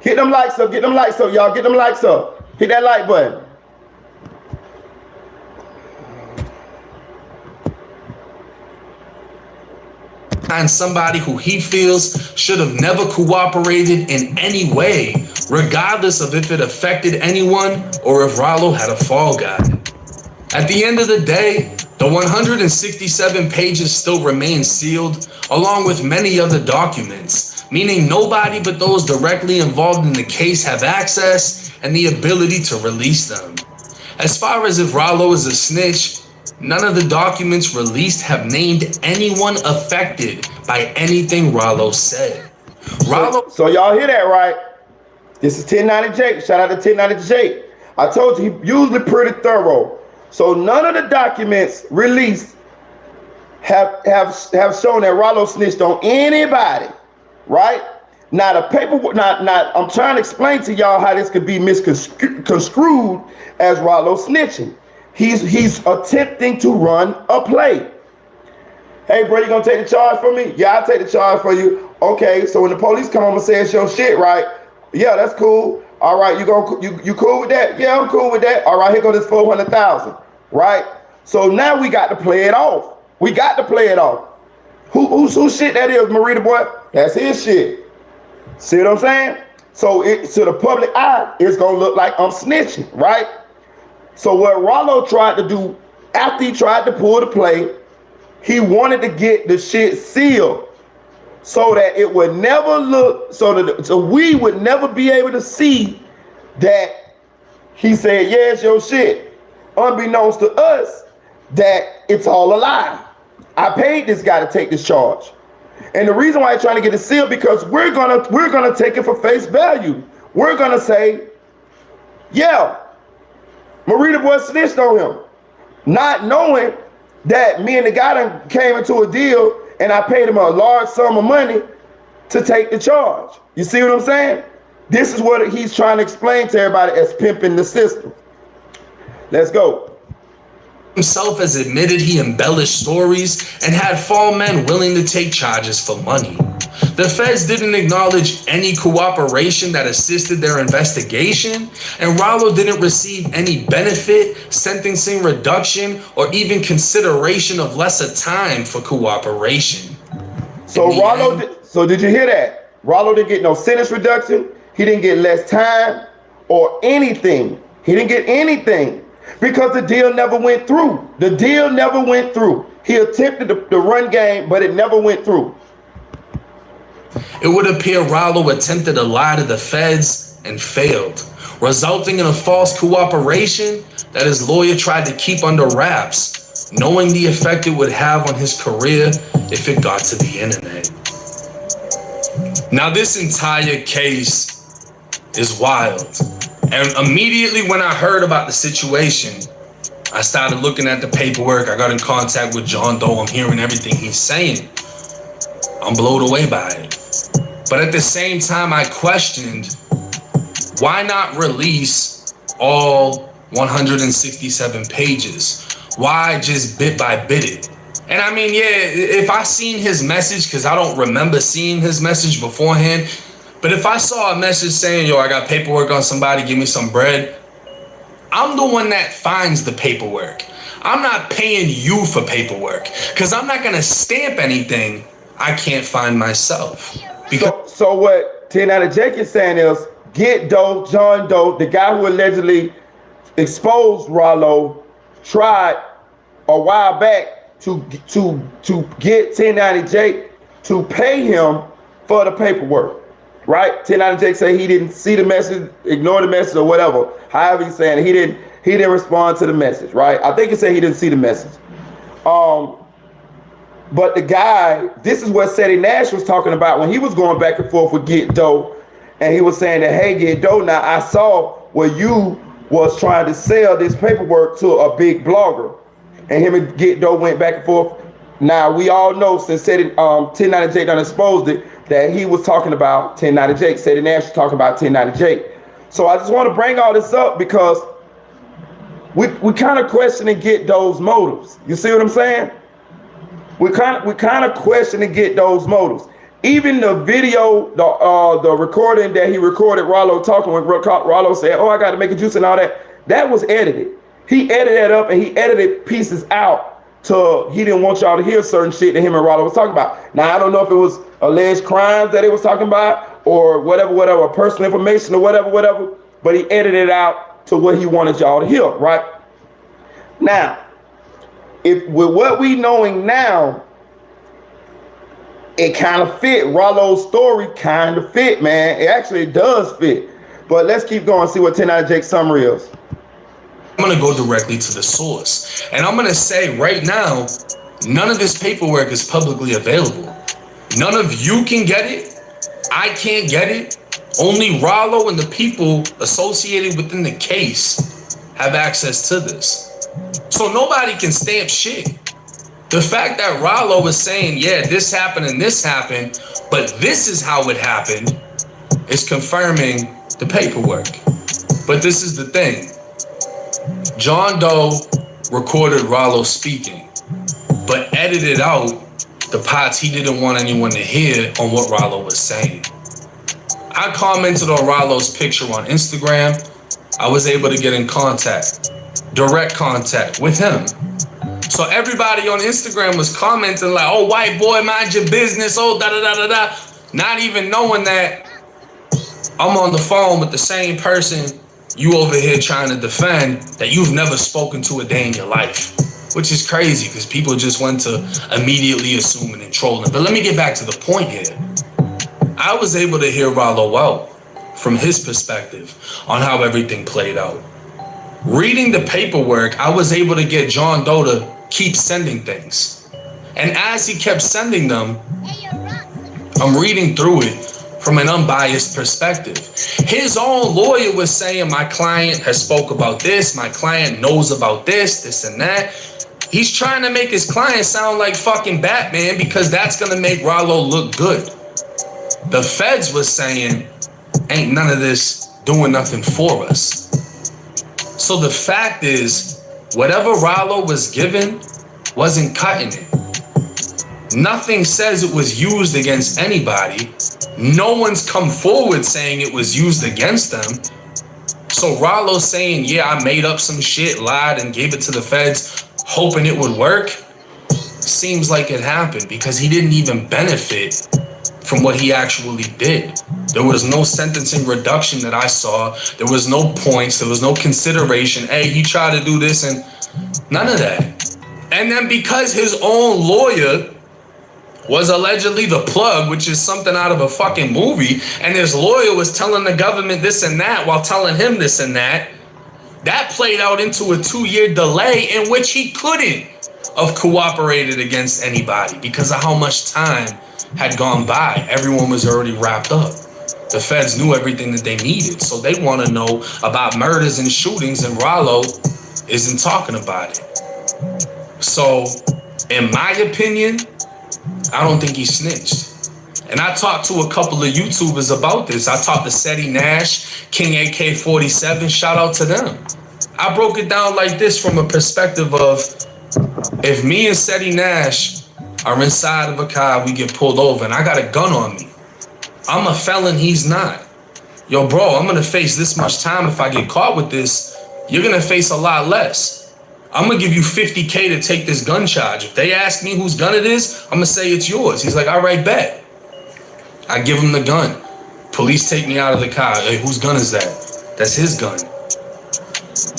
Hit them likes up, get them likes up, y'all. Get them likes up. Hit that like button. And somebody who he feels should have never cooperated in any way, regardless of if it affected anyone or if Ralo had a fall guy. At the end of the day, the 167 pages still remain sealed, along with many other documents, meaning nobody but those directly involved in the case have access and the ability to release them. As far as if Ralo is a snitch, none of the documents released have named anyone affected by anything Ralo said. So y'all hear that, right? This is 1090J. Shout out to 1090J. I told you he usually pretty thorough. So none of the documents released have shown that Ralo snitched on anybody, right? Now the paperwork, I'm trying to explain to y'all how this could be misconstrued as Ralo snitching. He's attempting to run a play. Hey, bro, you gonna take the charge for me? Yeah, I'll take the charge for you. Okay, so when the police come over and say it's your shit, right? Yeah, that's cool. All right, you cool with that? Yeah, I'm cool with that. All right, here go this 400,000, right? So now we got to play it off. We got to play it off. Whose shit that is, Marita boy? That's his shit. See what I'm saying? So to the public eye, it's gonna look like I'm snitching, right? So what Ralo tried to do after he tried to pull the play, he wanted to get the shit sealed so that it would never look, so we would never be able to see that he said, yeah, it's your shit. Unbeknownst to us, that it's all a lie. I paid this guy to take this charge. And the reason why I'm trying to get it sealed, because we're gonna take it for face value. We're gonna say, yeah, Marita boy snitched on him, not knowing that me and the guy done came into a deal and I paid him a large sum of money to take the charge. You see what I'm saying? This is what he's trying to explain to everybody as pimping the system. Let's go. Himself has admitted he embellished stories and had fall men willing to take charges for money. The feds didn't acknowledge any cooperation that assisted their investigation, and Ralo didn't receive any benefit, sentencing reduction, or even consideration of lesser time for cooperation. So did you hear that? Ralo didn't get no sentence reduction. He didn't get less time or anything. He didn't get anything because the deal never went through. The deal never went through. He attempted the run game, but it never went through. It would appear Ralo attempted to lie to the feds and failed, resulting in a false cooperation that his lawyer tried to keep under wraps, knowing the effect it would have on his career if it got to the internet. Now, this entire case is wild. And immediately when I heard about the situation, I started looking at the paperwork. I got in contact with John Doe. I'm hearing everything he's saying. I'm blown away by it. But at the same time, I questioned, why not release all 167 pages? Why just bit by bit it? And I mean, yeah, if I seen his message, because I don't remember seeing his message beforehand, but if I saw a message saying, yo, I got paperwork on somebody, give me some bread, I'm the one that finds the paperwork. I'm not paying you for paperwork, because I'm not going to stamp anything I can't find myself. So what 1090J is saying is, get Doe, John Doe, the guy who allegedly exposed Ralo, tried a while back to get 1090J to pay him for the paperwork. right? 1090 Jake say he didn't see the message, ignore the message or whatever. However he's saying it, he didn't respond to the message, right? I think he said he didn't see the message. But the guy, this is what Seti Nash was talking about when he was going back and forth with Get Dough, and he was saying that, hey, Get Dough, now I saw where you was trying to sell this paperwork to a big blogger, and him and Get Dough went back and forth. Now we all know since Seti 1090 Jake done exposed it that he was talking about 1090 Jake. Seti Nash was talking about 1090 Jake. So I just want to bring all this up because we kind of questioning Get Dough's motives. You see what I'm saying? We kind of question and get those motives. Even the video, the recording that he recorded Ralo talking when Ralo said, "Oh, I got to make a juice" and all that. That was edited. He edited that up and he edited pieces out to he didn't want y'all to hear certain shit that him and Ralo was talking about. Now I don't know if it was alleged crimes that he was talking about or whatever, personal information or whatever. But he edited it out to what he wanted y'all to hear. Right now. If with what we knowing now, it kind of fit. Rallo's story kind of fit, man. It actually does fit. But let's keep going and see what 1090 Jake's summary is. I'm going to go directly to the source. And I'm going to say right now, none of this paperwork is publicly available. None of you can get it. I can't get it. Only Ralo and the people associated within the case have access to this. So nobody can stamp shit. The fact that Ralo was saying, yeah, this happened and this happened, but this is how it happened, is confirming the paperwork. But this is the thing. John Doe recorded Ralo speaking, but edited out the parts he didn't want anyone to hear on what Ralo was saying. I commented on Ralo's picture on Instagram. I was able to get in contact. Direct contact with him. So everybody on Instagram was commenting like, "Oh, white boy, mind your business, oh, da-da-da-da-da." Not even knowing that I'm on the phone with the same person you over here trying to defend that you've never spoken to a day in your life. Which is crazy because people just went to immediately assuming and trolling. But let me get back to the point here. I was able to hear Ralo out from his perspective on how everything played out. Reading the paperwork, I was able to get John Doe to keep sending things. And as he kept sending them, I'm reading through it from an unbiased perspective. His own lawyer was saying, my client has spoke about this, my client knows about this and that. He's trying to make his client sound like fucking Batman because that's gonna make Ralo look good. The feds was saying, ain't none of this doing nothing for us. So the fact is, whatever Ralo was given wasn't cutting it. Nothing says it was used against anybody. No one's come forward saying it was used against them. So Ralo saying, yeah, I made up some shit, lied, and gave it to the feds, hoping it would work, seems like it happened because he didn't even benefit from what he actually did. There was no sentencing reduction that I saw. There was no points. There was no consideration. Hey, he tried to do this and none of that. And then because his own lawyer was allegedly the plug, which is something out of a fucking movie, and his lawyer was telling the government this and that while telling him this and that, that played out into a 2-year delay in which he couldn't have cooperated against anybody because of how much time had gone by. Everyone was already wrapped up. The feds knew everything that they needed, so they want to know about murders and shootings, and Ralo isn't talking about it. So, in my opinion, I don't think he snitched. And I talked to a couple of YouTubers about this. I talked to Seti Nash, King AK-47, shout out to them. I broke it down like this from a perspective of, if me and Seti Nash are inside of a car, we get pulled over, and I got a gun on me. I'm a felon, he's not. Yo, bro, I'm gonna face this much time. If I get caught with this, you're gonna face a lot less. I'm gonna give you $50K to take this gun charge. If they ask me whose gun it is, I'm gonna say it's yours. He's like, all right, bet. I give him the gun. Police take me out of the car. Hey, whose gun is that? That's his gun.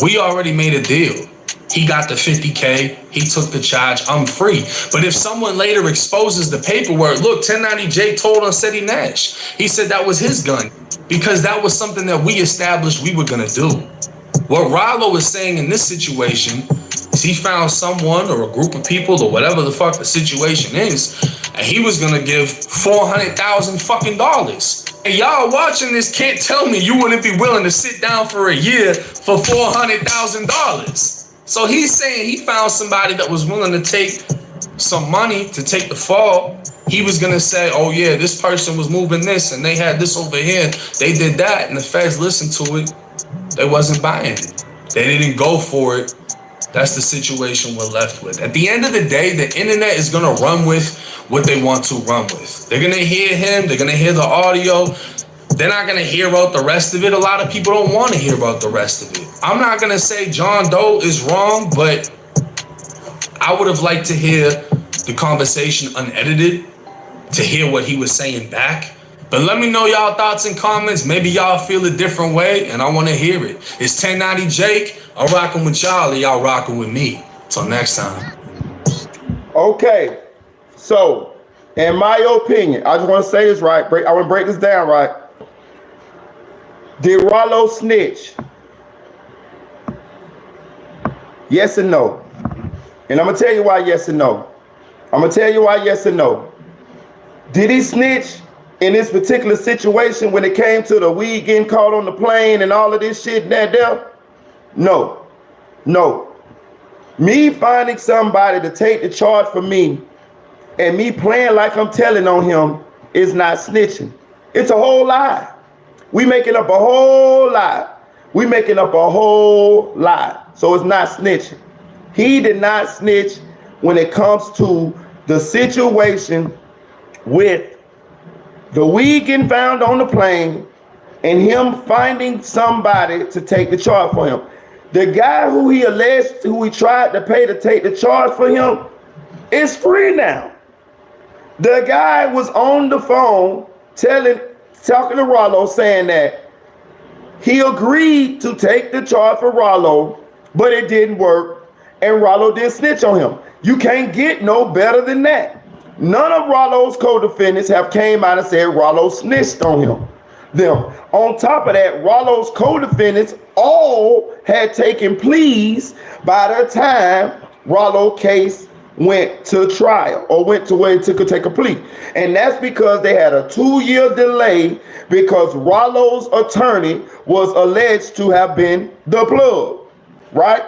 We already made a deal. He got the 50K. He took the charge. I'm free. But if someone later exposes the paperwork, look, 1090J told on Seti Nash. He said that was his gun because that was something that we established we were going to do. What Ralo is saying in this situation is he found someone or a group of people or whatever the fuck the situation is, and he was going to give $400,000 fucking dollars. And y'all watching this can't tell me you wouldn't be willing to sit down for a year for $400,000. So he's saying he found somebody that was willing to take some money to take the fall. He was going to say, oh yeah, this person was moving this and they had this over here. They did that and the feds listened to it. They wasn't buying it. They didn't go for it. That's the situation we're left with. At the end of the day, the internet is going to run with what they want to run with. They're going to hear him. They're going to hear the audio. They're not going to hear about the rest of it. A lot of people don't want to hear about the rest of it. I'm not going to say John Doe is wrong, but I would have liked to hear the conversation unedited, to hear what he was saying back. But let me know y'all thoughts and comments. Maybe y'all feel a different way, and I want to hear it. It's 1090 Jake. I'm rocking with y'all, and y'all rocking with me. Till next time. Okay, so in my opinion, I just want to say this right. I want to break this down right. Did Ralo snitch? Yes and no. And I'm going to tell you why yes and no. I'm going to tell you why yes and no. Did he snitch in this particular situation when it came to the weed getting caught on the plane and all of this shit and that there? No. No. Me finding somebody to take the charge for me and me playing like I'm telling on him is not snitching. It's a whole lie. We making up a whole lie. We making up a whole lie. So it's not snitching. He did not snitch when it comes to the situation with the weed getting found on the plane and him finding somebody to take the charge for him. The guy who he tried to pay to take the charge for him is free now. The guy was on the phone talking to Ralo, saying that he agreed to take the charge for Ralo, but it didn't work, and Ralo did snitch on him. You can't get no better than that. None of Ralo's co-defendants have came out and said Ralo snitched on them. On top of that, Ralo's co-defendants all had taken pleas by the time Ralo case went to trial or went to where it could take a plea. And that's because they had a 2-year delay because Ralo's attorney was alleged to have been the plug, right?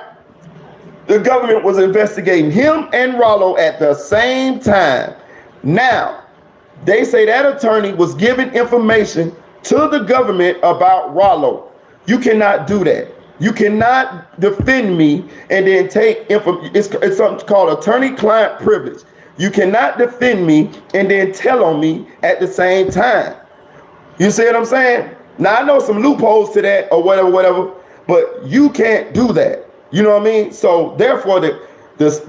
The government was investigating him and Ralo at the same time. Now, they say that attorney was giving information to the government about Ralo. You cannot do that. You cannot defend me and then take it's something called attorney-client privilege. You cannot defend me and then tell on me at the same time. You see what I'm saying? Now, I know some loopholes to that or whatever, but you can't do that. You know what I mean? So therefore, that's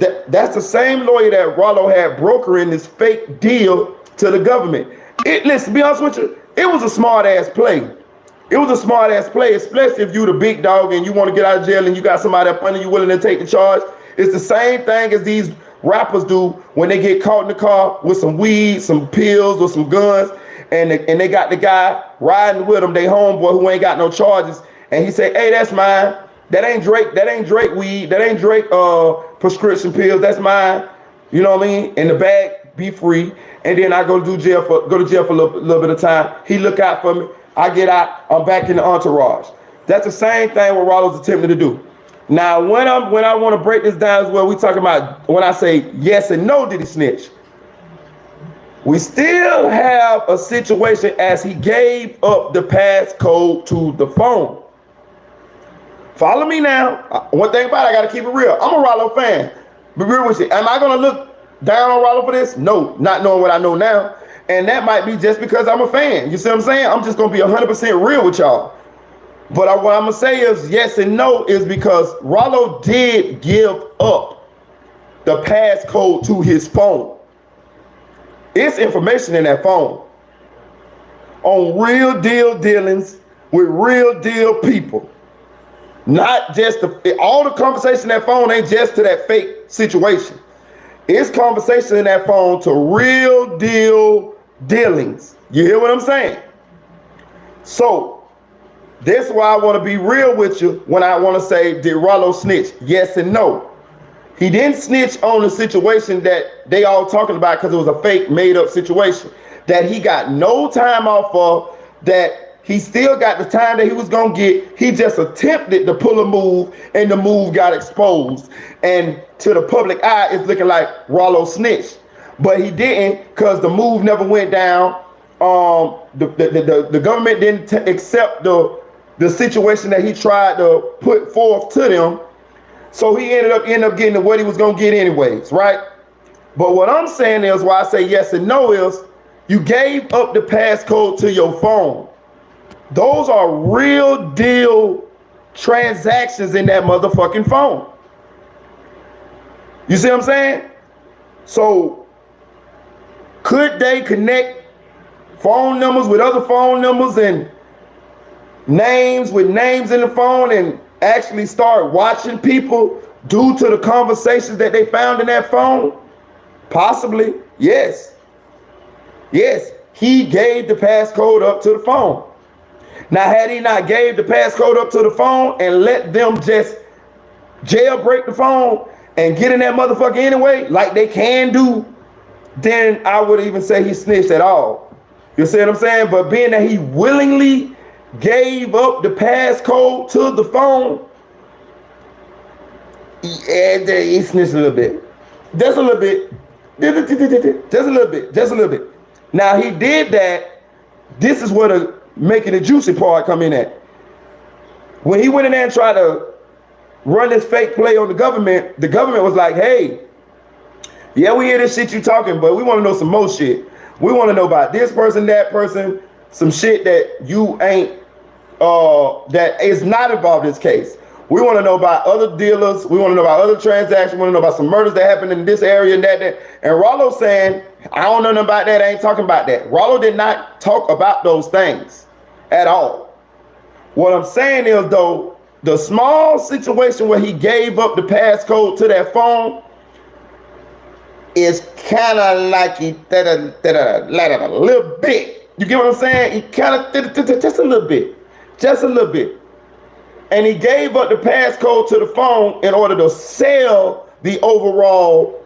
the same lawyer that Ralo had brokering this fake deal to the government. Listen, to be honest with you, it was a smart ass play. It was a smart ass play, especially if you the big dog and you want to get out of jail and you got somebody up under you willing to take the charge. It's the same thing as these rappers do when they get caught in the car with some weed, some pills, or some guns, and they got the guy riding with them, they homeboy who ain't got no charges, and he say, hey, that's mine. That ain't Drake weed, that ain't Drake prescription pills, that's mine. You know what I mean? In the bag, be free. And then I go to jail for a little bit of time. He look out for me. I get out, I'm back in the entourage. That's the same thing what Ralo's attempting to do. Now, when I want to break this down as well, we talking about when I say yes and no, did he snitch? We still have a situation as he gave up the passcode to the phone. Follow me now. One thing about it, I got to keep it real. I'm a Ralo fan. Be real with you. Am I going to look down on Ralo for this? No, not knowing what I know now. And that might be just because I'm a fan. You see what I'm saying? I'm just going to be 100% real with y'all. But what I'm going to say is yes and no is because Ralo did give up the passcode to his phone. It's information in that phone on real deal dealings with real deal people. Not just all the conversation in that phone ain't just to that fake situation. It's conversation in that phone to real deal dealings. You hear what I'm saying? So that's why I want to be real with you when I want to say, did Ralo snitch? Yes and no. He didn't snitch on the situation that they all talking about because it was a fake made up situation that he got no time off of, that he still got the time that he was going to get. He just attempted to pull a move and the move got exposed. And to the public eye, it's looking like Ralo snitched. But he didn't, because the move never went down. The government didn't accept the situation that he tried to put forth to them. So he ended up getting what he was going to get anyways, right? But what I'm saying is, why I say yes and no is, you gave up the passcode to your phone. Those are real deal transactions in that motherfucking phone. You see what I'm saying? So could they connect phone numbers with other phone numbers and names with names in the phone and actually start watching people due to the conversations that they found in that phone? Possibly, yes. Yes, he gave the passcode up to the phone. Now, had he not gave the passcode up to the phone and let them just jailbreak the phone and get in that motherfucker anyway, like they can do, then I would even say he snitched at all. You see what I'm saying? But being that he willingly gave up the passcode to the phone, he snitched a little bit. Just a little bit. Just a little bit. Just a little bit. Now, he did that. This is where the making the juicy part come in at. When he went in there and tried to run this fake play on the government was like, hey, yeah, we hear this shit you talking, but we want to know some more shit. We want to know about this person, that person, some shit that you ain't, that is not involved in this case. We want to know about other dealers. We want to know about other transactions. We want to know about some murders that happened in this area and that. And Ralo saying, I don't know nothing about that. I ain't talking about that. Ralo did not talk about those things at all. What I'm saying is, though, the small situation where he gave up the passcode to that phone is kind of like he did a little bit. You get what I'm saying? He kind of did it just a little bit. Just a little bit. And he gave up the passcode to the phone in order to sell the overall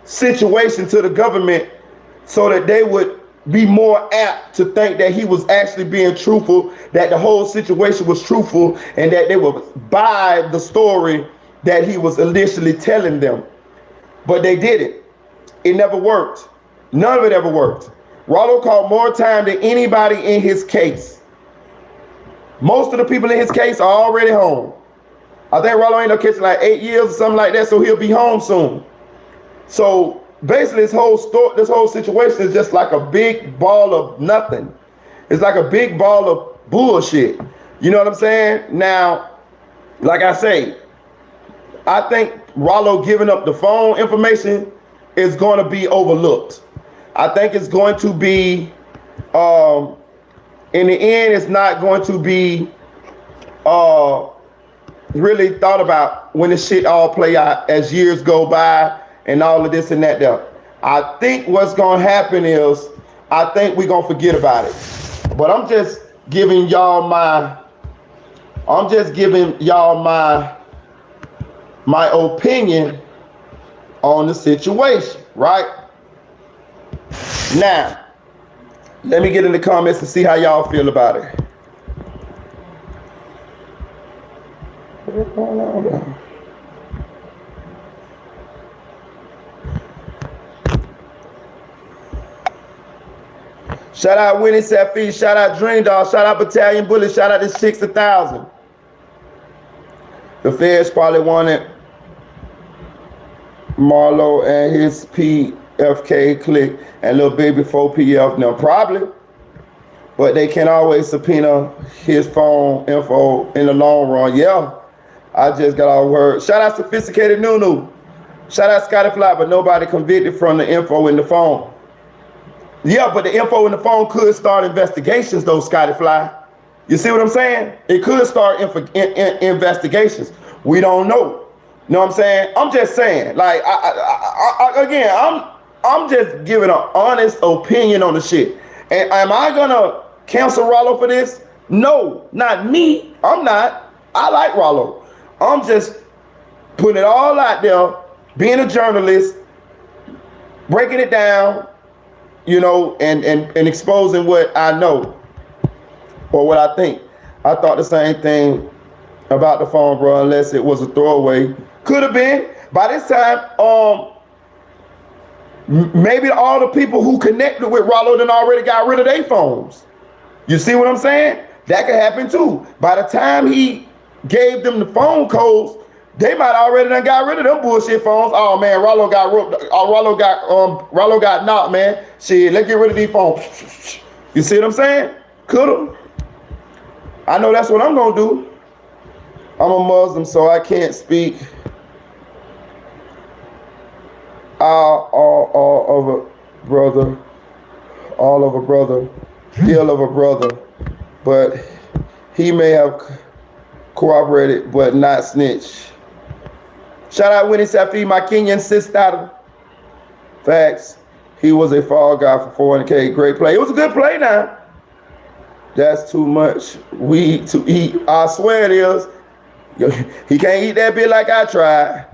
situation to the government so that they would be more apt to think that he was actually being truthful, that the whole situation was truthful, and that they would buy the story that he was initially telling them. But they didn't. It never worked. None of it ever worked. Ralo caught more time than anybody in his case. Most of the people in his case are already home. I think Ralo ain't no catching like 8 years or something like that, so he'll be home soon. So basically, this whole situation is just like a big ball of nothing. It's like a big ball of bullshit. You know what I'm saying? Now, like I say, I think Ralo giving up the phone information is going to be overlooked. I think it's going to be, in the end, it's not going to be really thought about when this shit all play out as years go by and all of this and that there. I think what's going to happen is, I think we're going to forget about it. But I'm just giving y'all my opinion on the situation, right? Now, let me get in the comments and see how y'all feel about it. What's going on there? Shout out Winnie Safi, shout out Dream Dog, shout out Battalion Bullet, shout out this 60,000. The feds probably wanted Marlo and his PFK clique and Lil Baby 4PF now probably, but they can always subpoena his phone info in the long run. Yeah, I just got all word. Shout out Sophisticated Nunu. Shout out Scotty Fly, but nobody convicted from the info in the phone. Yeah, but the info in the phone could start investigations though, Scotty Fly. You see what I'm saying? It could start investigations. We don't know. You know what I'm saying? I'm just saying, like, again, I'm just giving an honest opinion on the shit. And am I gonna cancel Ralo for this? No, not me. I'm not. I like Ralo. I'm just putting it all out there, being a journalist, breaking it down, you know, and exposing what I know or what I think. I thought the same thing about the phone, bro, unless it was a throwaway. Could have been. By this time, maybe all the people who connected with Ralo done already got rid of their phones. You see what I'm saying? That could happen too. By the time he gave them the phone codes, they might already done got rid of them bullshit phones. Oh man, Ralo got knocked, man. Shit, let's get rid of these phones. You see what I'm saying? Could've. I know that's what I'm gonna do. I'm a Muslim, so I can't speak all of a brother, ill of a brother, but he may have cooperated, but not snitch. Shout out Winnie Safi, my Kenyan sister. Facts. He was a fall guy for 400K. Great play. It was a good play now. That's too much weed to eat. I swear it is. He can't eat that bit like I tried.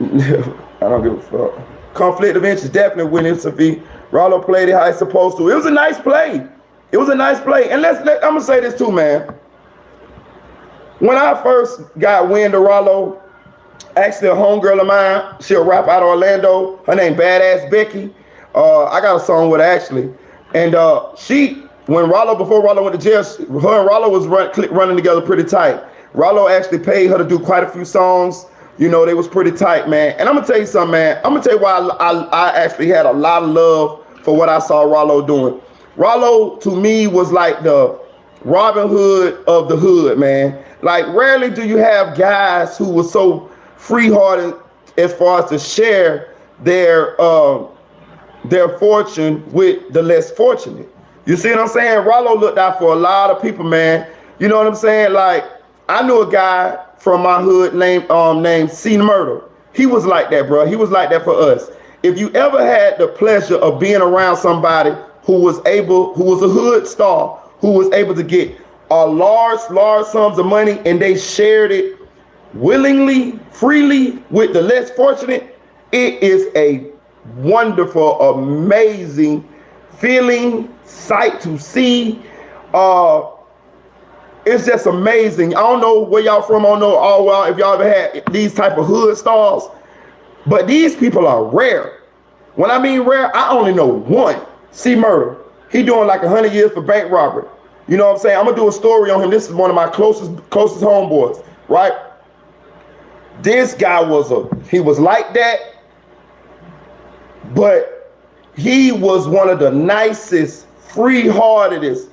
I don't give a fuck. Conflict of interest, definitely Winnie Safi. Ralo played it how he's supposed to. It was a nice play. It was a nice play. And I'm gonna say this too, man. When I first got wind of Ralo, actually a homegirl of mine, she'll rap out of Orlando. Her name Badass Becky. I got a song with her actually. And before Ralo went to jail, her and Ralo was running together pretty tight. Ralo actually paid her to do quite a few songs. You know, they was pretty tight, man. And I'm gonna tell you something, man. I'm gonna tell you why I actually had a lot of love for what I saw Ralo doing. Ralo, to me, was like the Robin Hood of the hood, man. Like, rarely do you have guys who were so free-hearted as far as to share their fortune with the less fortunate. You see what I'm saying? Ralo looked out for a lot of people, man. You know what I'm saying? Like, I knew a guy from my hood named C Murder. He was like that, bro. He was like that for us. If you ever had the pleasure of being around somebody who was a hood star, who was able to get large sums of money and they shared it willingly, freely with the less fortunate, it is a wonderful, amazing feeling, sight to see. It's just amazing. I don't know where y'all from. I don't know if y'all ever had these type of hood stars, but these people are rare. When I mean rare, I only know one. C Murder. He doing like 100 years for bank robbery. You know what I'm saying? I'm gonna do a story on him. This is one of my closest homeboys, right? This guy was like that, but he was one of the nicest, free-heartedest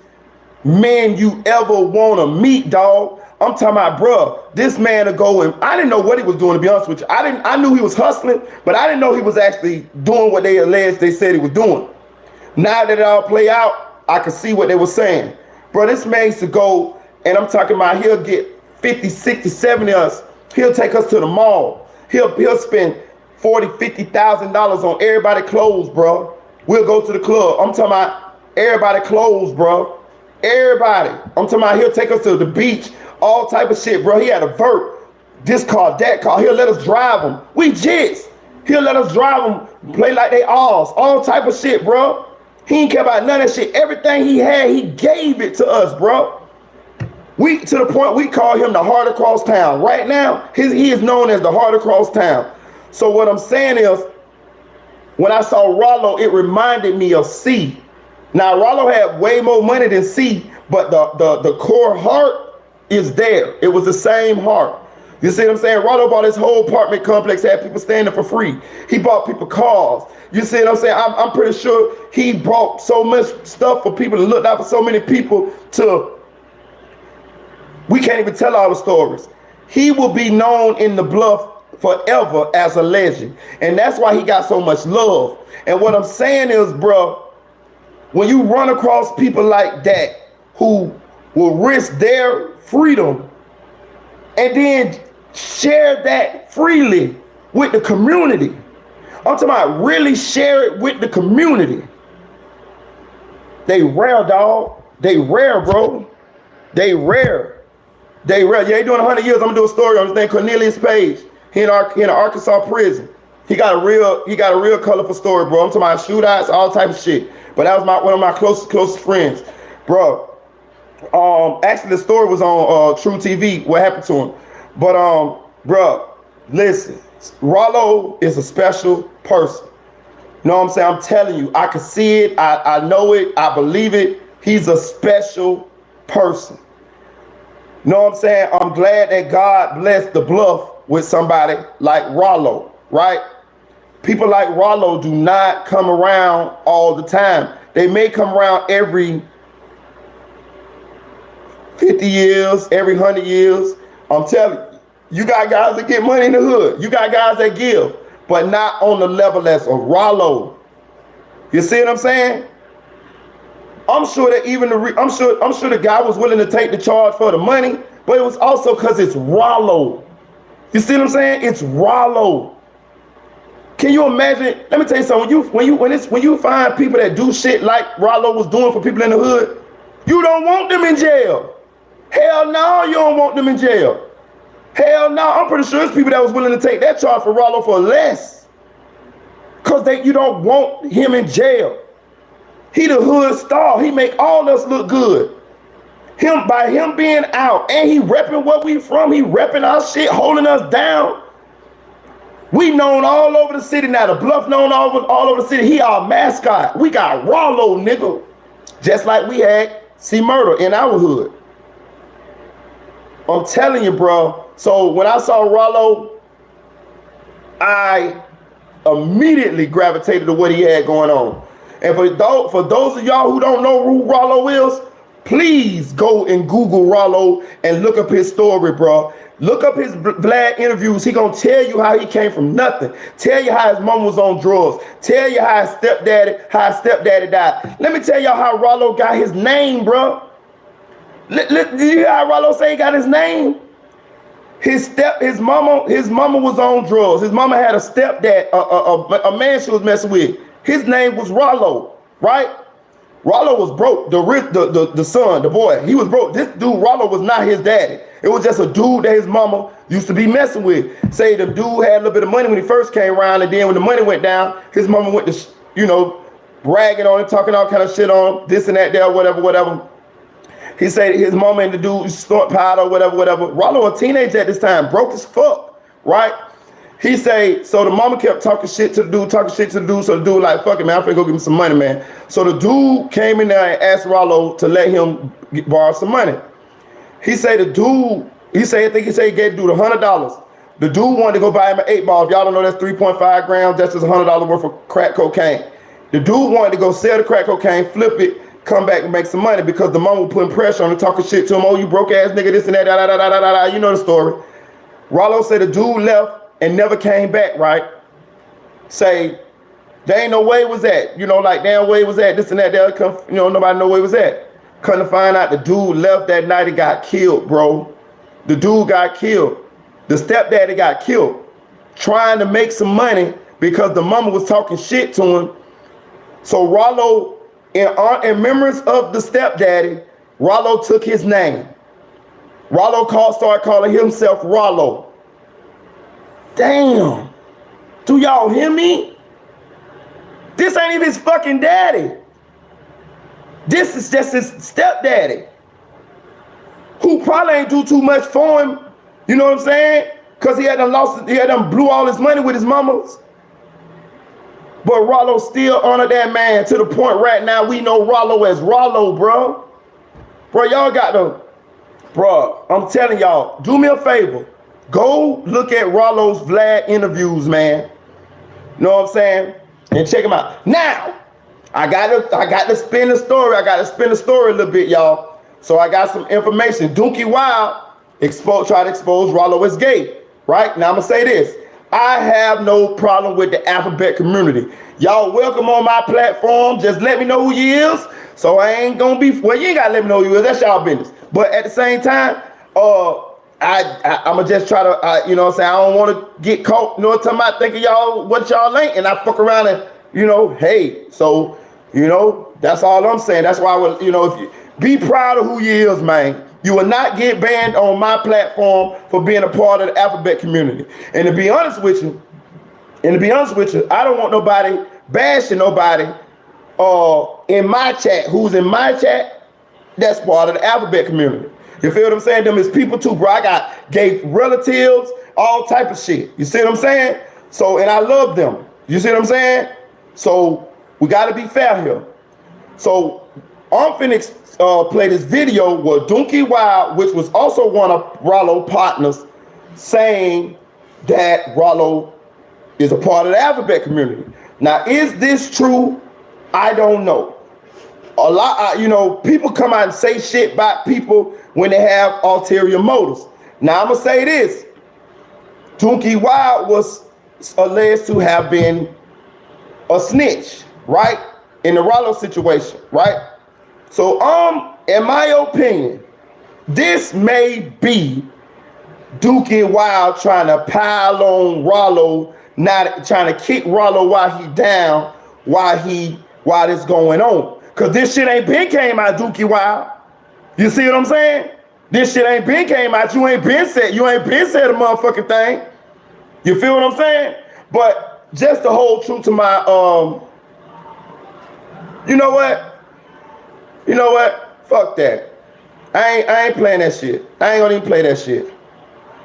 men you ever want to meet, dog. I'm talking about, bruh, this man to go and I didn't know what he was doing, to be honest with you. I knew he was hustling, but I didn't know he was actually doing what they said he was doing. Now that it all play out, I could see what they were saying. Bro, this man used to go, and I'm talking about he'll get 50, 60, 70 of us. He'll take us to the mall. He'll spend $40,000, $50,000 on everybody clothes, bro. We'll go to the club. I'm talking about everybody clothes, bro. Everybody. I'm talking about he'll take us to the beach, all type of shit, bro. He had a vert, this car, that car. He'll let us drive them. We jits. He'll let us drive them, play like they all type of shit, bro. He ain't care about none of that shit. Everything he had, he gave it to us, bro. To the point we call him the heart across town. Right now, he is known as the heart across town. So what I'm saying is, when I saw Ralo, it reminded me of C. Now, Ralo had way more money than C, but the core heart is there. It was the same heart. You see what I'm saying? Ralo bought his whole apartment complex, had people staying there for free. He bought people cars. You see what I'm saying? I'm pretty sure he bought so much stuff for people and looked out for so many people we can't even tell all the stories. He will be known in the Bluff forever as a legend. And that's why he got so much love. And what I'm saying is, bro, when you run across people like that who will risk their freedom and then share that freely with the community. I'm talking about really share it with the community. They rare, dog. They rare, bro. They rare. They rare. Yeah, he doing 100 years. I'm gonna do a story on his name, Cornelius Page. He in an Arkansas prison. He got a real colorful story, bro. I'm talking about shootouts, all type of shit. But that was one of my closest friends, bro. Actually, the story was on True TV. What happened to him? But bro, listen. Ralo is a special person. You know what I'm saying? I'm telling you, I can see it. I know it. I believe it. He's a special person. You know what I'm saying? I'm glad that God blessed the bluff with somebody like Ralo, right? People like Ralo do not come around all the time. They may come around every 50 years, every 100 years. I'm telling you, you got guys that get money in the hood. You got guys that give, but not on the level as a Ralo. You see what I'm saying? I'm sure that I'm sure the guy was willing to take the charge for the money, but it was also because it's Ralo. You see what I'm saying? It's Ralo. Can you imagine? Let me tell you something. When you find people that do shit like Ralo was doing for people in the hood, you don't want them in jail. Hell no, you don't want them in jail. Hell no, I'm pretty sure there's people that was willing to take that charge for Ralo for less. Cause you don't want him in jail. He the hood star. He make all us look good. By him being out and he repping what we from, he repping our shit, holding us down. We known all over the city now. The bluff known all over the city. He our mascot. We got Ralo, nigga. Just like we had C Murder in our hood. I'm telling you, bro. So when I saw Ralo, I immediately gravitated to what he had going on. And for those of y'all who don't know who Ralo is, please go and Google Ralo and look up his story, bro. Look up his Vlad interviews. He gonna tell you how he came from nothing. Tell you how his mom was on drugs. Tell you how his stepdaddy died. Let me tell y'all how Ralo got his name, bro. Do you hear how Ralo say he got his name? His mama was on drugs. His mama had a stepdad, a man she was messing with. His name was Ralo, right? Ralo was broke. The son, the boy, he was broke. This dude, Ralo, was not his daddy. It was just a dude that his mama used to be messing with. Say the dude had a little bit of money when he first came around, and then when the money went down, his mama went to, bragging on him, talking all kind of shit on him, this and that, there, whatever. He said his mama and the dude snort powder, whatever. Ralo, a teenager at this time, broke as fuck, right? He say, so the mama kept talking shit to the dude, so the dude like, fuck it, man, I'm finna go give him some money, man. So the dude came in there and asked Ralo to let him borrow some money. He say I think he said he gave the dude $100. The dude wanted to go buy him an 8-ball. If y'all don't know, that's 3.5 grams, that's just $100 worth of crack cocaine. The dude wanted to go sell the crack cocaine, flip it, come back and make some money because the mama was putting pressure on him, talking shit to him. Oh, you broke ass nigga, this and that, you know the story. Ralo said the dude left and never came back, right? Say, there ain't no way it was at. Like damn way it was at, this and that, nobody know where it was at. Come to find out the dude left that night and got killed, bro. The dude got killed. The stepdaddy got killed. Trying to make some money because the mama was talking shit to him. So Ralo, in remembrance of the stepdaddy, Ralo took his name. Ralo started calling himself Ralo. Damn. Do y'all hear me? This ain't even his fucking daddy. This is just his stepdaddy, who probably ain't do too much for him. You know what I'm saying? Because he had done blew all his money with his mamas. But Ralo still honored that man to the point right now we know Ralo as Ralo, bro. Bro, y'all got to, bro, I'm telling y'all, do me a favor. Go look at Ralo's Vlad interviews, man. You know what I'm saying? And check him out. Now, I got to spin the story. I got to spin the story a little bit, y'all. So I got some information. Dookie Wild tried to expose Ralo as gay, right? Now I'm going to say this. I have no problem with the alphabet community. Y'all welcome on my platform. Just let me know who you is. So I ain't going to be, well, you ain't got to let me know who you is. That's y'all business. But at the same time, I'ma just try to, you know what I'm saying, I don't want to get caught, you know what I'm talking about, thinking y'all, what y'all ain't, and I fuck around and, you know, hey, so, you know, that's all I'm saying. That's why I would, you know, if you be proud of who you is, man. You will not get banned on my platform for being a part of the alphabet community. And to be honest with you, I don't want nobody bashing nobody in my chat, who's in my chat, that's part of the alphabet community. You feel what I'm saying? Them is people too, bro. I got gay relatives, all type of shit. You see what I'm saying? So, and I love them. You see what I'm saying? So we got to be fair here. So I'm finna play this video with Donkey Wild, which was also one of Ralo partners, saying that Ralo is a part of the alphabet community. Now, is this true? I don't know. A lot, you know, people come out and say shit about people when they have ulterior motives. Now, I'm gonna say this: Donkey Wild was alleged to have been a snitch, right, in the Ralo situation, right? So, in my opinion, this may be Dookie Wild trying to pile on Ralo, not trying to kick Ralo while he down, while this going on. Cause this shit ain't been came out, Dookie Wild. You see what I'm saying? This shit ain't been came out. You ain't been said a motherfucking thing. You feel what I'm saying? But just to hold true to my you know what? You know what? Fuck that. I ain't playing that shit. I ain't gonna even play that shit.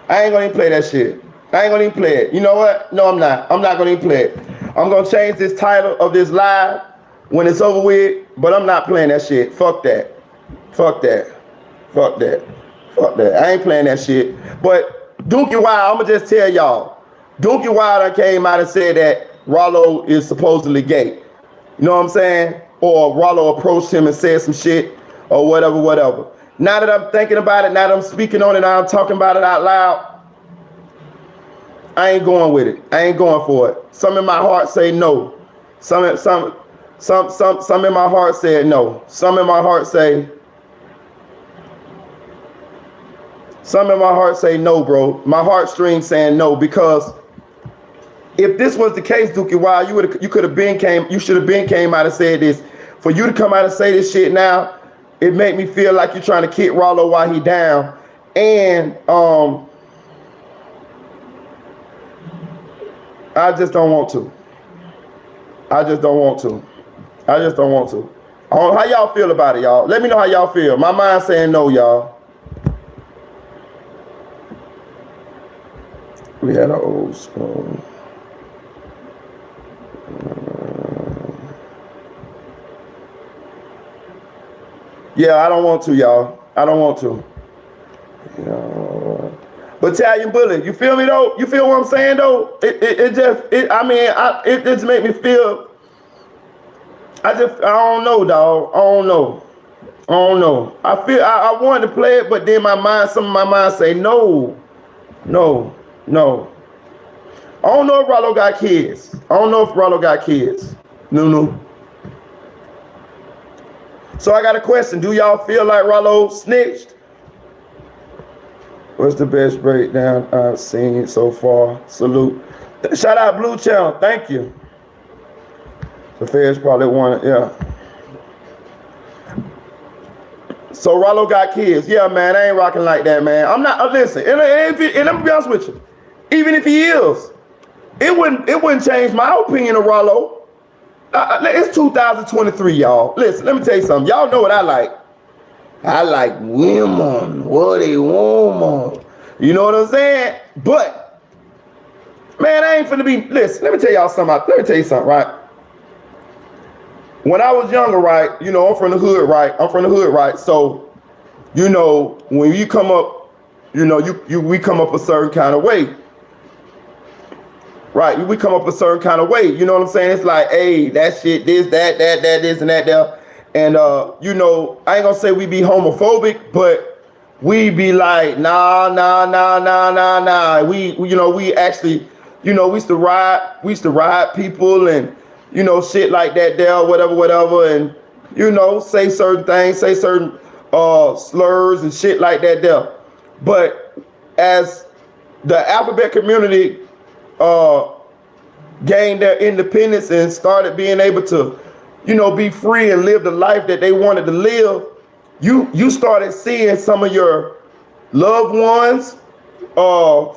I ain't gonna even play that shit. I ain't gonna even play it. You know what? No, I'm not. I'm not gonna even play it. I'm gonna change this title of this live when it's over with, but I'm not playing that shit. Fuck that. Fuck that. Fuck that. Fuck that. I ain't playing that shit. But Dookie Wild, I'ma just tell y'all, Dookie Wild came out and said that Ralo is supposedly gay. You know what I'm saying? Or Ralo approached him and said some shit or whatever. Now that I'm thinking about it, now that I'm speaking on it, now I'm talking about it out loud, I ain't going with it. I ain't going for it. Some in my heart say no. Some in my heart said no. Some in my heart say no, bro. My heartstrings saying no, because if this was the case, Dookie Wild, you should have been came out and said this. For you to come out and say this shit now, it make me feel like you're trying to kick Ralo while he down. And I just don't want to. I just don't want to. How y'all feel about it, y'all? Let me know how y'all feel. My mind saying no, y'all. We had an old school. Yeah, I don't want to, y'all. I don't want to. Battalion Bullet, you feel me though? You feel what I'm saying though? It just make me feel. I don't know, dog. I don't know. I wanted to play it, but then some of my mind say no. I don't know if Ralo got kids. No. So I got a question. Do y'all feel like Ralo snitched? What's the best breakdown I've seen so far? Salute. Shout out Blue Channel. Thank you. The feds probably want it, yeah. So Ralo got kids. Yeah, man, I ain't rocking like that, man. I'm not, listen, and let me be honest with you. Even if he is, it wouldn't change my opinion of Ralo. It's 2023, y'all. Listen, let me tell you something. Y'all know what I like. I like women, what they want. You know what I'm saying? But, man, I ain't finna be, listen, let me tell you something, right? When I was younger, right, you know, I'm from the hood, right? So, you know, when you come up, you know, we come up a certain kind of way. Right, we come up a certain kind of way. You know what I'm saying? It's like, hey, that shit, this, that, this, and that, there. And, you know, I ain't gonna say we be homophobic, but we be like, nah. We you know, we actually, you know, we used to ride people and, you know, shit like that there, whatever. And, you know, say certain things, say certain slurs and shit like that there. But as the alphabet community gained their independence and started being able to, be free and live the life that they wanted to live, you started seeing some of your loved ones,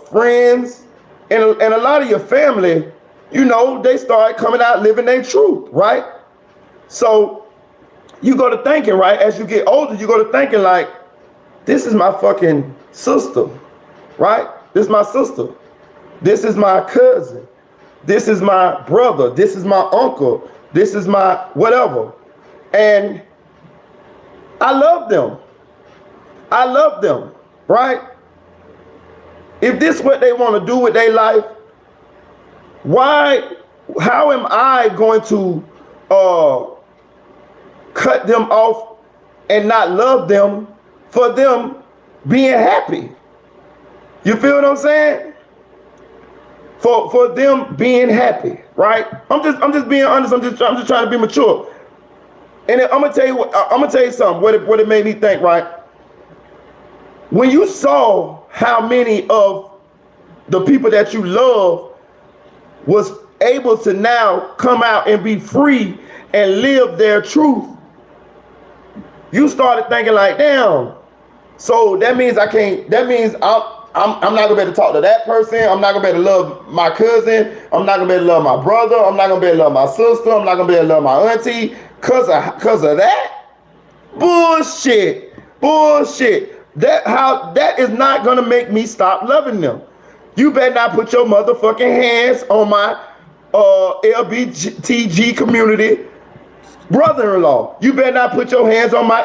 friends, and a lot of your family, they started coming out living their truth, right? So you go to thinking, right, as you get older, you go to thinking like, this is my fucking sister, right? This is my sister. This is my cousin. This is my brother. This is my uncle. This is my whatever. And I love them. I love them, right? If this is what they want to do with their life, how am I going to cut them off and not love them for them being happy? You feel what I'm saying? For them being happy, right? I'm just being honest. I'm just trying to be mature. And I'm gonna tell you something. What it made me think, right? When you saw how many of the people that you love was able to now come out and be free and live their truth, you started thinking like, damn. So that means I can't. That means I'm not gonna be able to talk to that person. I'm not gonna be able to love my cousin. I'm not gonna be able to love my brother. I'm not gonna be able to love my sister. I'm not gonna be able to love my auntie cause of that. Bullshit. That is not gonna make me stop loving them. You better not put your motherfucking hands on my LBTG community brother-in-law. You better not put your hands on my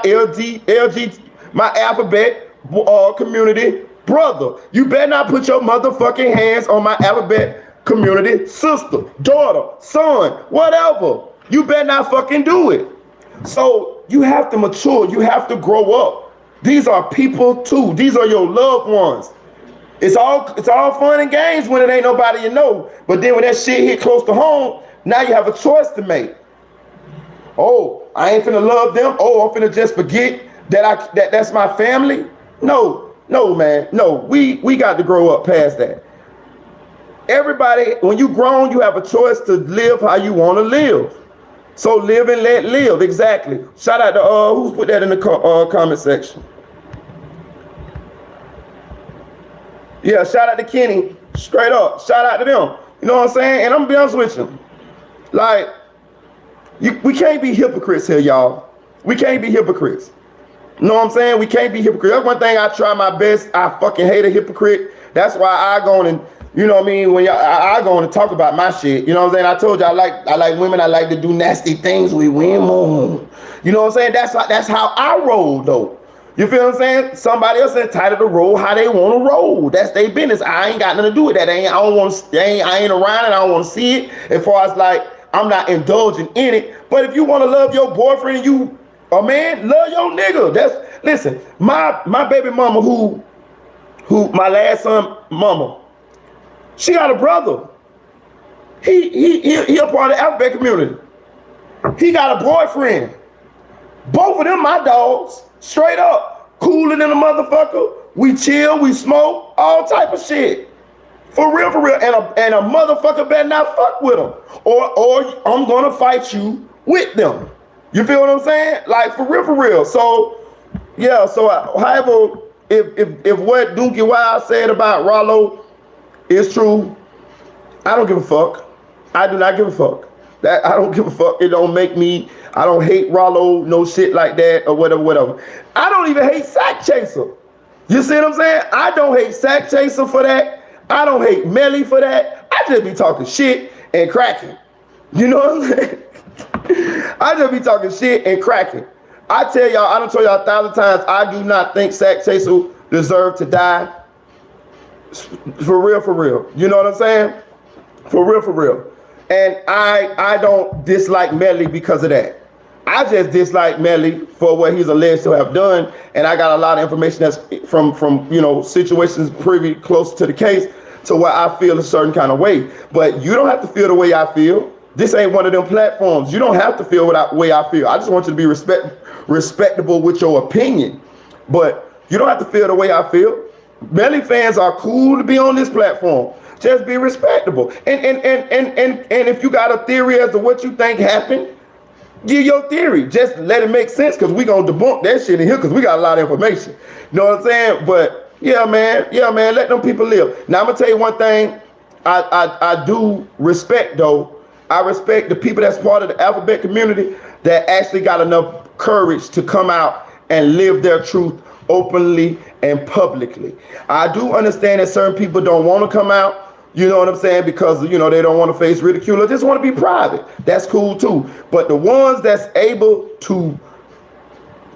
my alphabet community brother. You better not put your motherfucking hands on my alphabet community sister, daughter, son, whatever. You better not fucking do it. So you have to mature. You have to grow up. These are people too. These are your loved ones. It's all fun and games when it ain't nobody you know. But then when that shit hit close to home, now you have a choice to make. Oh, I ain't finna love them. Oh, I'm finna just forget that's my family. No, man. No, we got to grow up past that. Everybody, when you grown, you have a choice to live how you want to live. So live and let live. Exactly. Shout out to who's put that in the comment section. Yeah, shout out to Kenny. Straight up. Shout out to them. You know what I'm saying? And I'm gonna be honest with you. Like, we can't be hypocrites here, y'all. We can't be hypocrites. You know what I'm saying? We can't be hypocrites. That's one thing I try my best. I fucking hate a hypocrite. That's why I go on and, you know what I mean? When I go on and talk about my shit. You know what I'm saying? I told you I like women. I like to do nasty things with women. You know what I'm saying? That's how I roll though. You feel what I'm saying? Somebody else entitled to roll how they want to roll. That's their business. I ain't got nothing to do with that. I ain't around it. I don't want to see it. As far as like, I'm not indulging in it. But if you want to love your boyfriend, you a man, love your nigga. Listen, my baby mama who my last son mama, she got a brother. He a part of the alphabet community. He got a boyfriend. Both of them my dogs. Straight up, cooler than a motherfucker. We chill, we smoke, all type of shit. For real. And a motherfucker better not fuck with them, or I'm gonna fight you with them. You feel what I'm saying? Like for real. So yeah. So however, if what Dookie Wild said about Ralo is true, I don't give a fuck. I do not give a fuck. That I don't give a fuck. It don't make me. I don't hate Ralo, no shit like that or whatever. I don't even hate Sack Chaser. You see what I'm saying? I don't hate Sack Chaser for that. I don't hate Melly for that. I just be talking shit and cracking. You know what I'm saying? I just be talking shit and cracking. I tell y'all, I done told y'all 1,000 times, I do not think Sack Chaser deserved to die. For real. You know what I'm saying? For real. And I don't dislike Melly because of that. I just dislike Melly for what he's alleged to have done, and I got a lot of information that's from situations pretty close to the case to where I feel a certain kind of way. But you don't have to feel the way I feel. This ain't one of them platforms. You don't have to feel the way I feel. I just want you to be respectable with your opinion. But you don't have to feel the way I feel. Melly fans are cool to be on this platform. Just be respectable. And if you got a theory as to what you think happened, give your theory. Just let it make sense, because we gonna debunk that shit in here, because we got a lot of information. You know what I'm saying? But yeah, man, let them people live. Now I'm gonna tell you one thing I do respect though. I respect the people that's part of the alphabet community that actually got enough courage to come out and live their truth openly and publicly. I do understand that certain people don't want to come out, you know what I'm saying, because, you know, they don't want to face ridicule or just want to be private. That's cool too. But the ones that's able to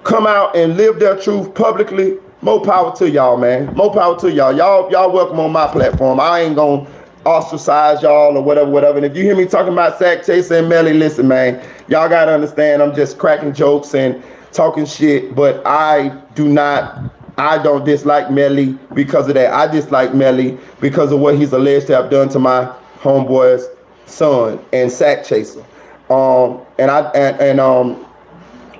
come out and live their truth publicly, more power to y'all, man. More power to y'all. Y'all welcome on my platform. I ain't gonna ostracize y'all or whatever. And if you hear me talking about Sack Chaser and Melly, listen, man, y'all gotta understand I'm just cracking jokes and talking shit, but I don't dislike Melly because of that. I dislike Melly because of what he's alleged to have done to my homeboy's son and Sack Chaser. Now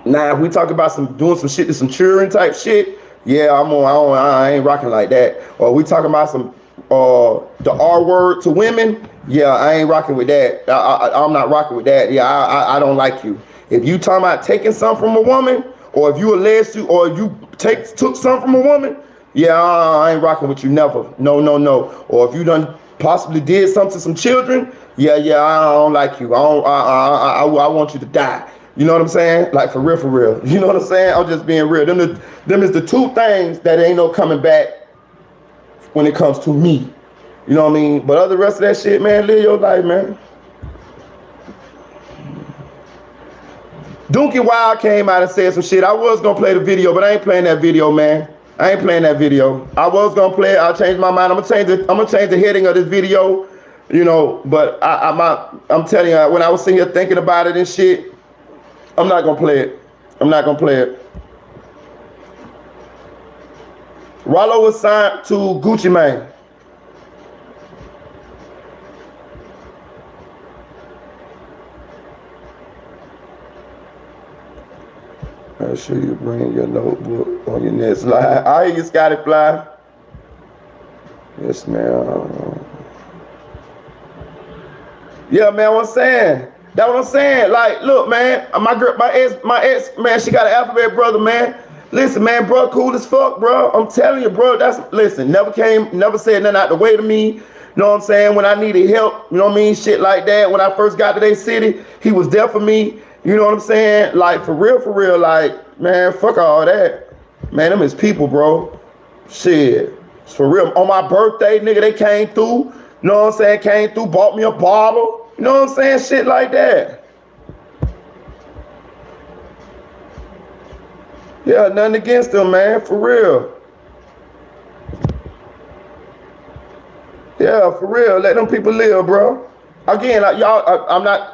if we talk about doing some shit to some children type shit, yeah, I ain't rocking like that. Or we talking about some the R word to women, yeah, I ain't rocking with that. I'm not rocking with that. Yeah, I don't like you. If you talking about taking something from a woman, or if you alleged to, or you took something from a woman, yeah, I ain't rocking with you, never. No. Or if you done possibly did something to some children, yeah, I don't like you. I want you to die. You know what I'm saying? Like for real. You know what I'm saying? I'm just being real. Them is the two things that ain't no coming back when it comes to me. You know what I mean? But other rest of that shit, man, live your life, man. Dookie Wild came out and said some shit. I was gonna play the video, but I ain't playing that video, man. I ain't playing that video. I was gonna play it. I'll change my mind. I'm gonna change the heading of this video, you know. But I'm telling you, when I was sitting here thinking about it and shit, I'm not gonna play it. I'm not gonna play it. Ralo was signed to Gucci Mane. Make sure you bring your notebook on your next slide. I hear you, Scotty Fly. Yes, man. Yeah, man, what I'm saying. That's what I'm saying. Like, look, man, my ex, man, she got an alphabet brother, man. Listen, man, bro, cool as fuck, bro. I'm telling you, bro, listen, never said nothing out the way to me. You know what I'm saying? When I needed help, you know what I mean? Shit like that. When I first got to their city, he was there for me. You know what I'm saying? Like, for real, like, man, fuck all that. Man, them is people, bro. Shit. It's for real. On my birthday, nigga, they came through. You know what I'm saying? Came through, bought me a bottle. You know what I'm saying? Shit like that. Yeah, nothing against them, man, for real. Yeah, for real. Let them people live, bro. Again, like y'all,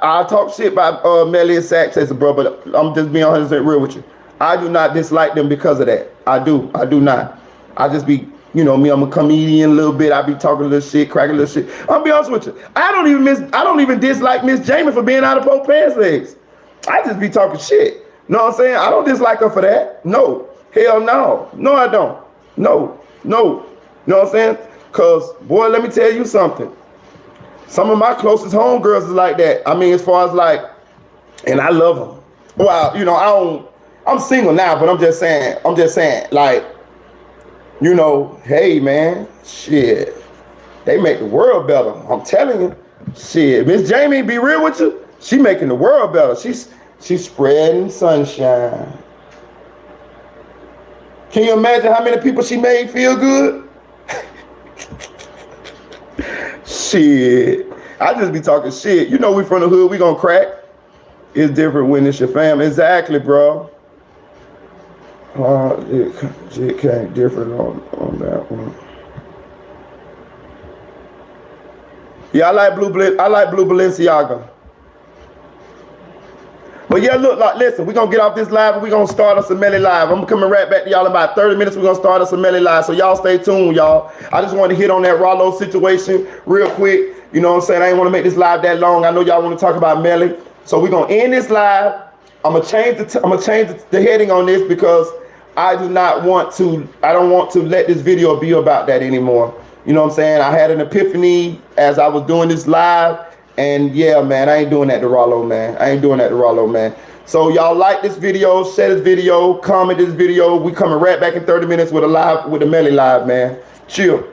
I talk shit about Melly and Sack Chaser, bro, but I'm just being 100% real with you. I do not dislike them because of that. I do not. I just be, you know me, I'm a comedian a little bit. I be talking a little shit, cracking a little shit. I'll be honest with you. I don't even dislike Miss Jamie for being out of both pants legs. I just be talking shit. You know what I'm saying? I don't dislike her for that. No. Hell no. No, I don't. No. You know what I'm saying? Cause boy, let me tell you something. Some of my closest homegirls is like that. I mean, as far as like, and I love them. Well, you know, I'm single now, but I'm just saying, like, you know, hey man, shit, they make the world better. I'm telling you, shit. Miss Jamie, be real with you, she making the world better. She's spreading sunshine. Can you imagine how many people she made feel good? Shit. I just be talking shit. You know we from the hood, we gonna crack. It's different when it's your family. Exactly, bro. It came different on that one. Yeah, I like Blue Balenciaga. But yeah, look, like, listen, we're gonna get off this live and we're gonna start us a Melly live. I'm coming right back to y'all in about 30 minutes. We're gonna start us a Melly live. So y'all stay tuned, y'all. I just want to hit on that Ralo situation real quick. You know what I'm saying? I ain't want to make this live that long. I know y'all want to talk about Melly. So we're gonna end this live. I'm gonna change the heading on this because I don't want to let this video be about that anymore. You know what I'm saying? I had an epiphany as I was doing this live. And yeah, man, I ain't doing that to Ralo, man. I ain't doing that to Ralo, man. So y'all like this video, share this video, comment this video. We coming right back in 30 minutes with a Melly live, man. Chill.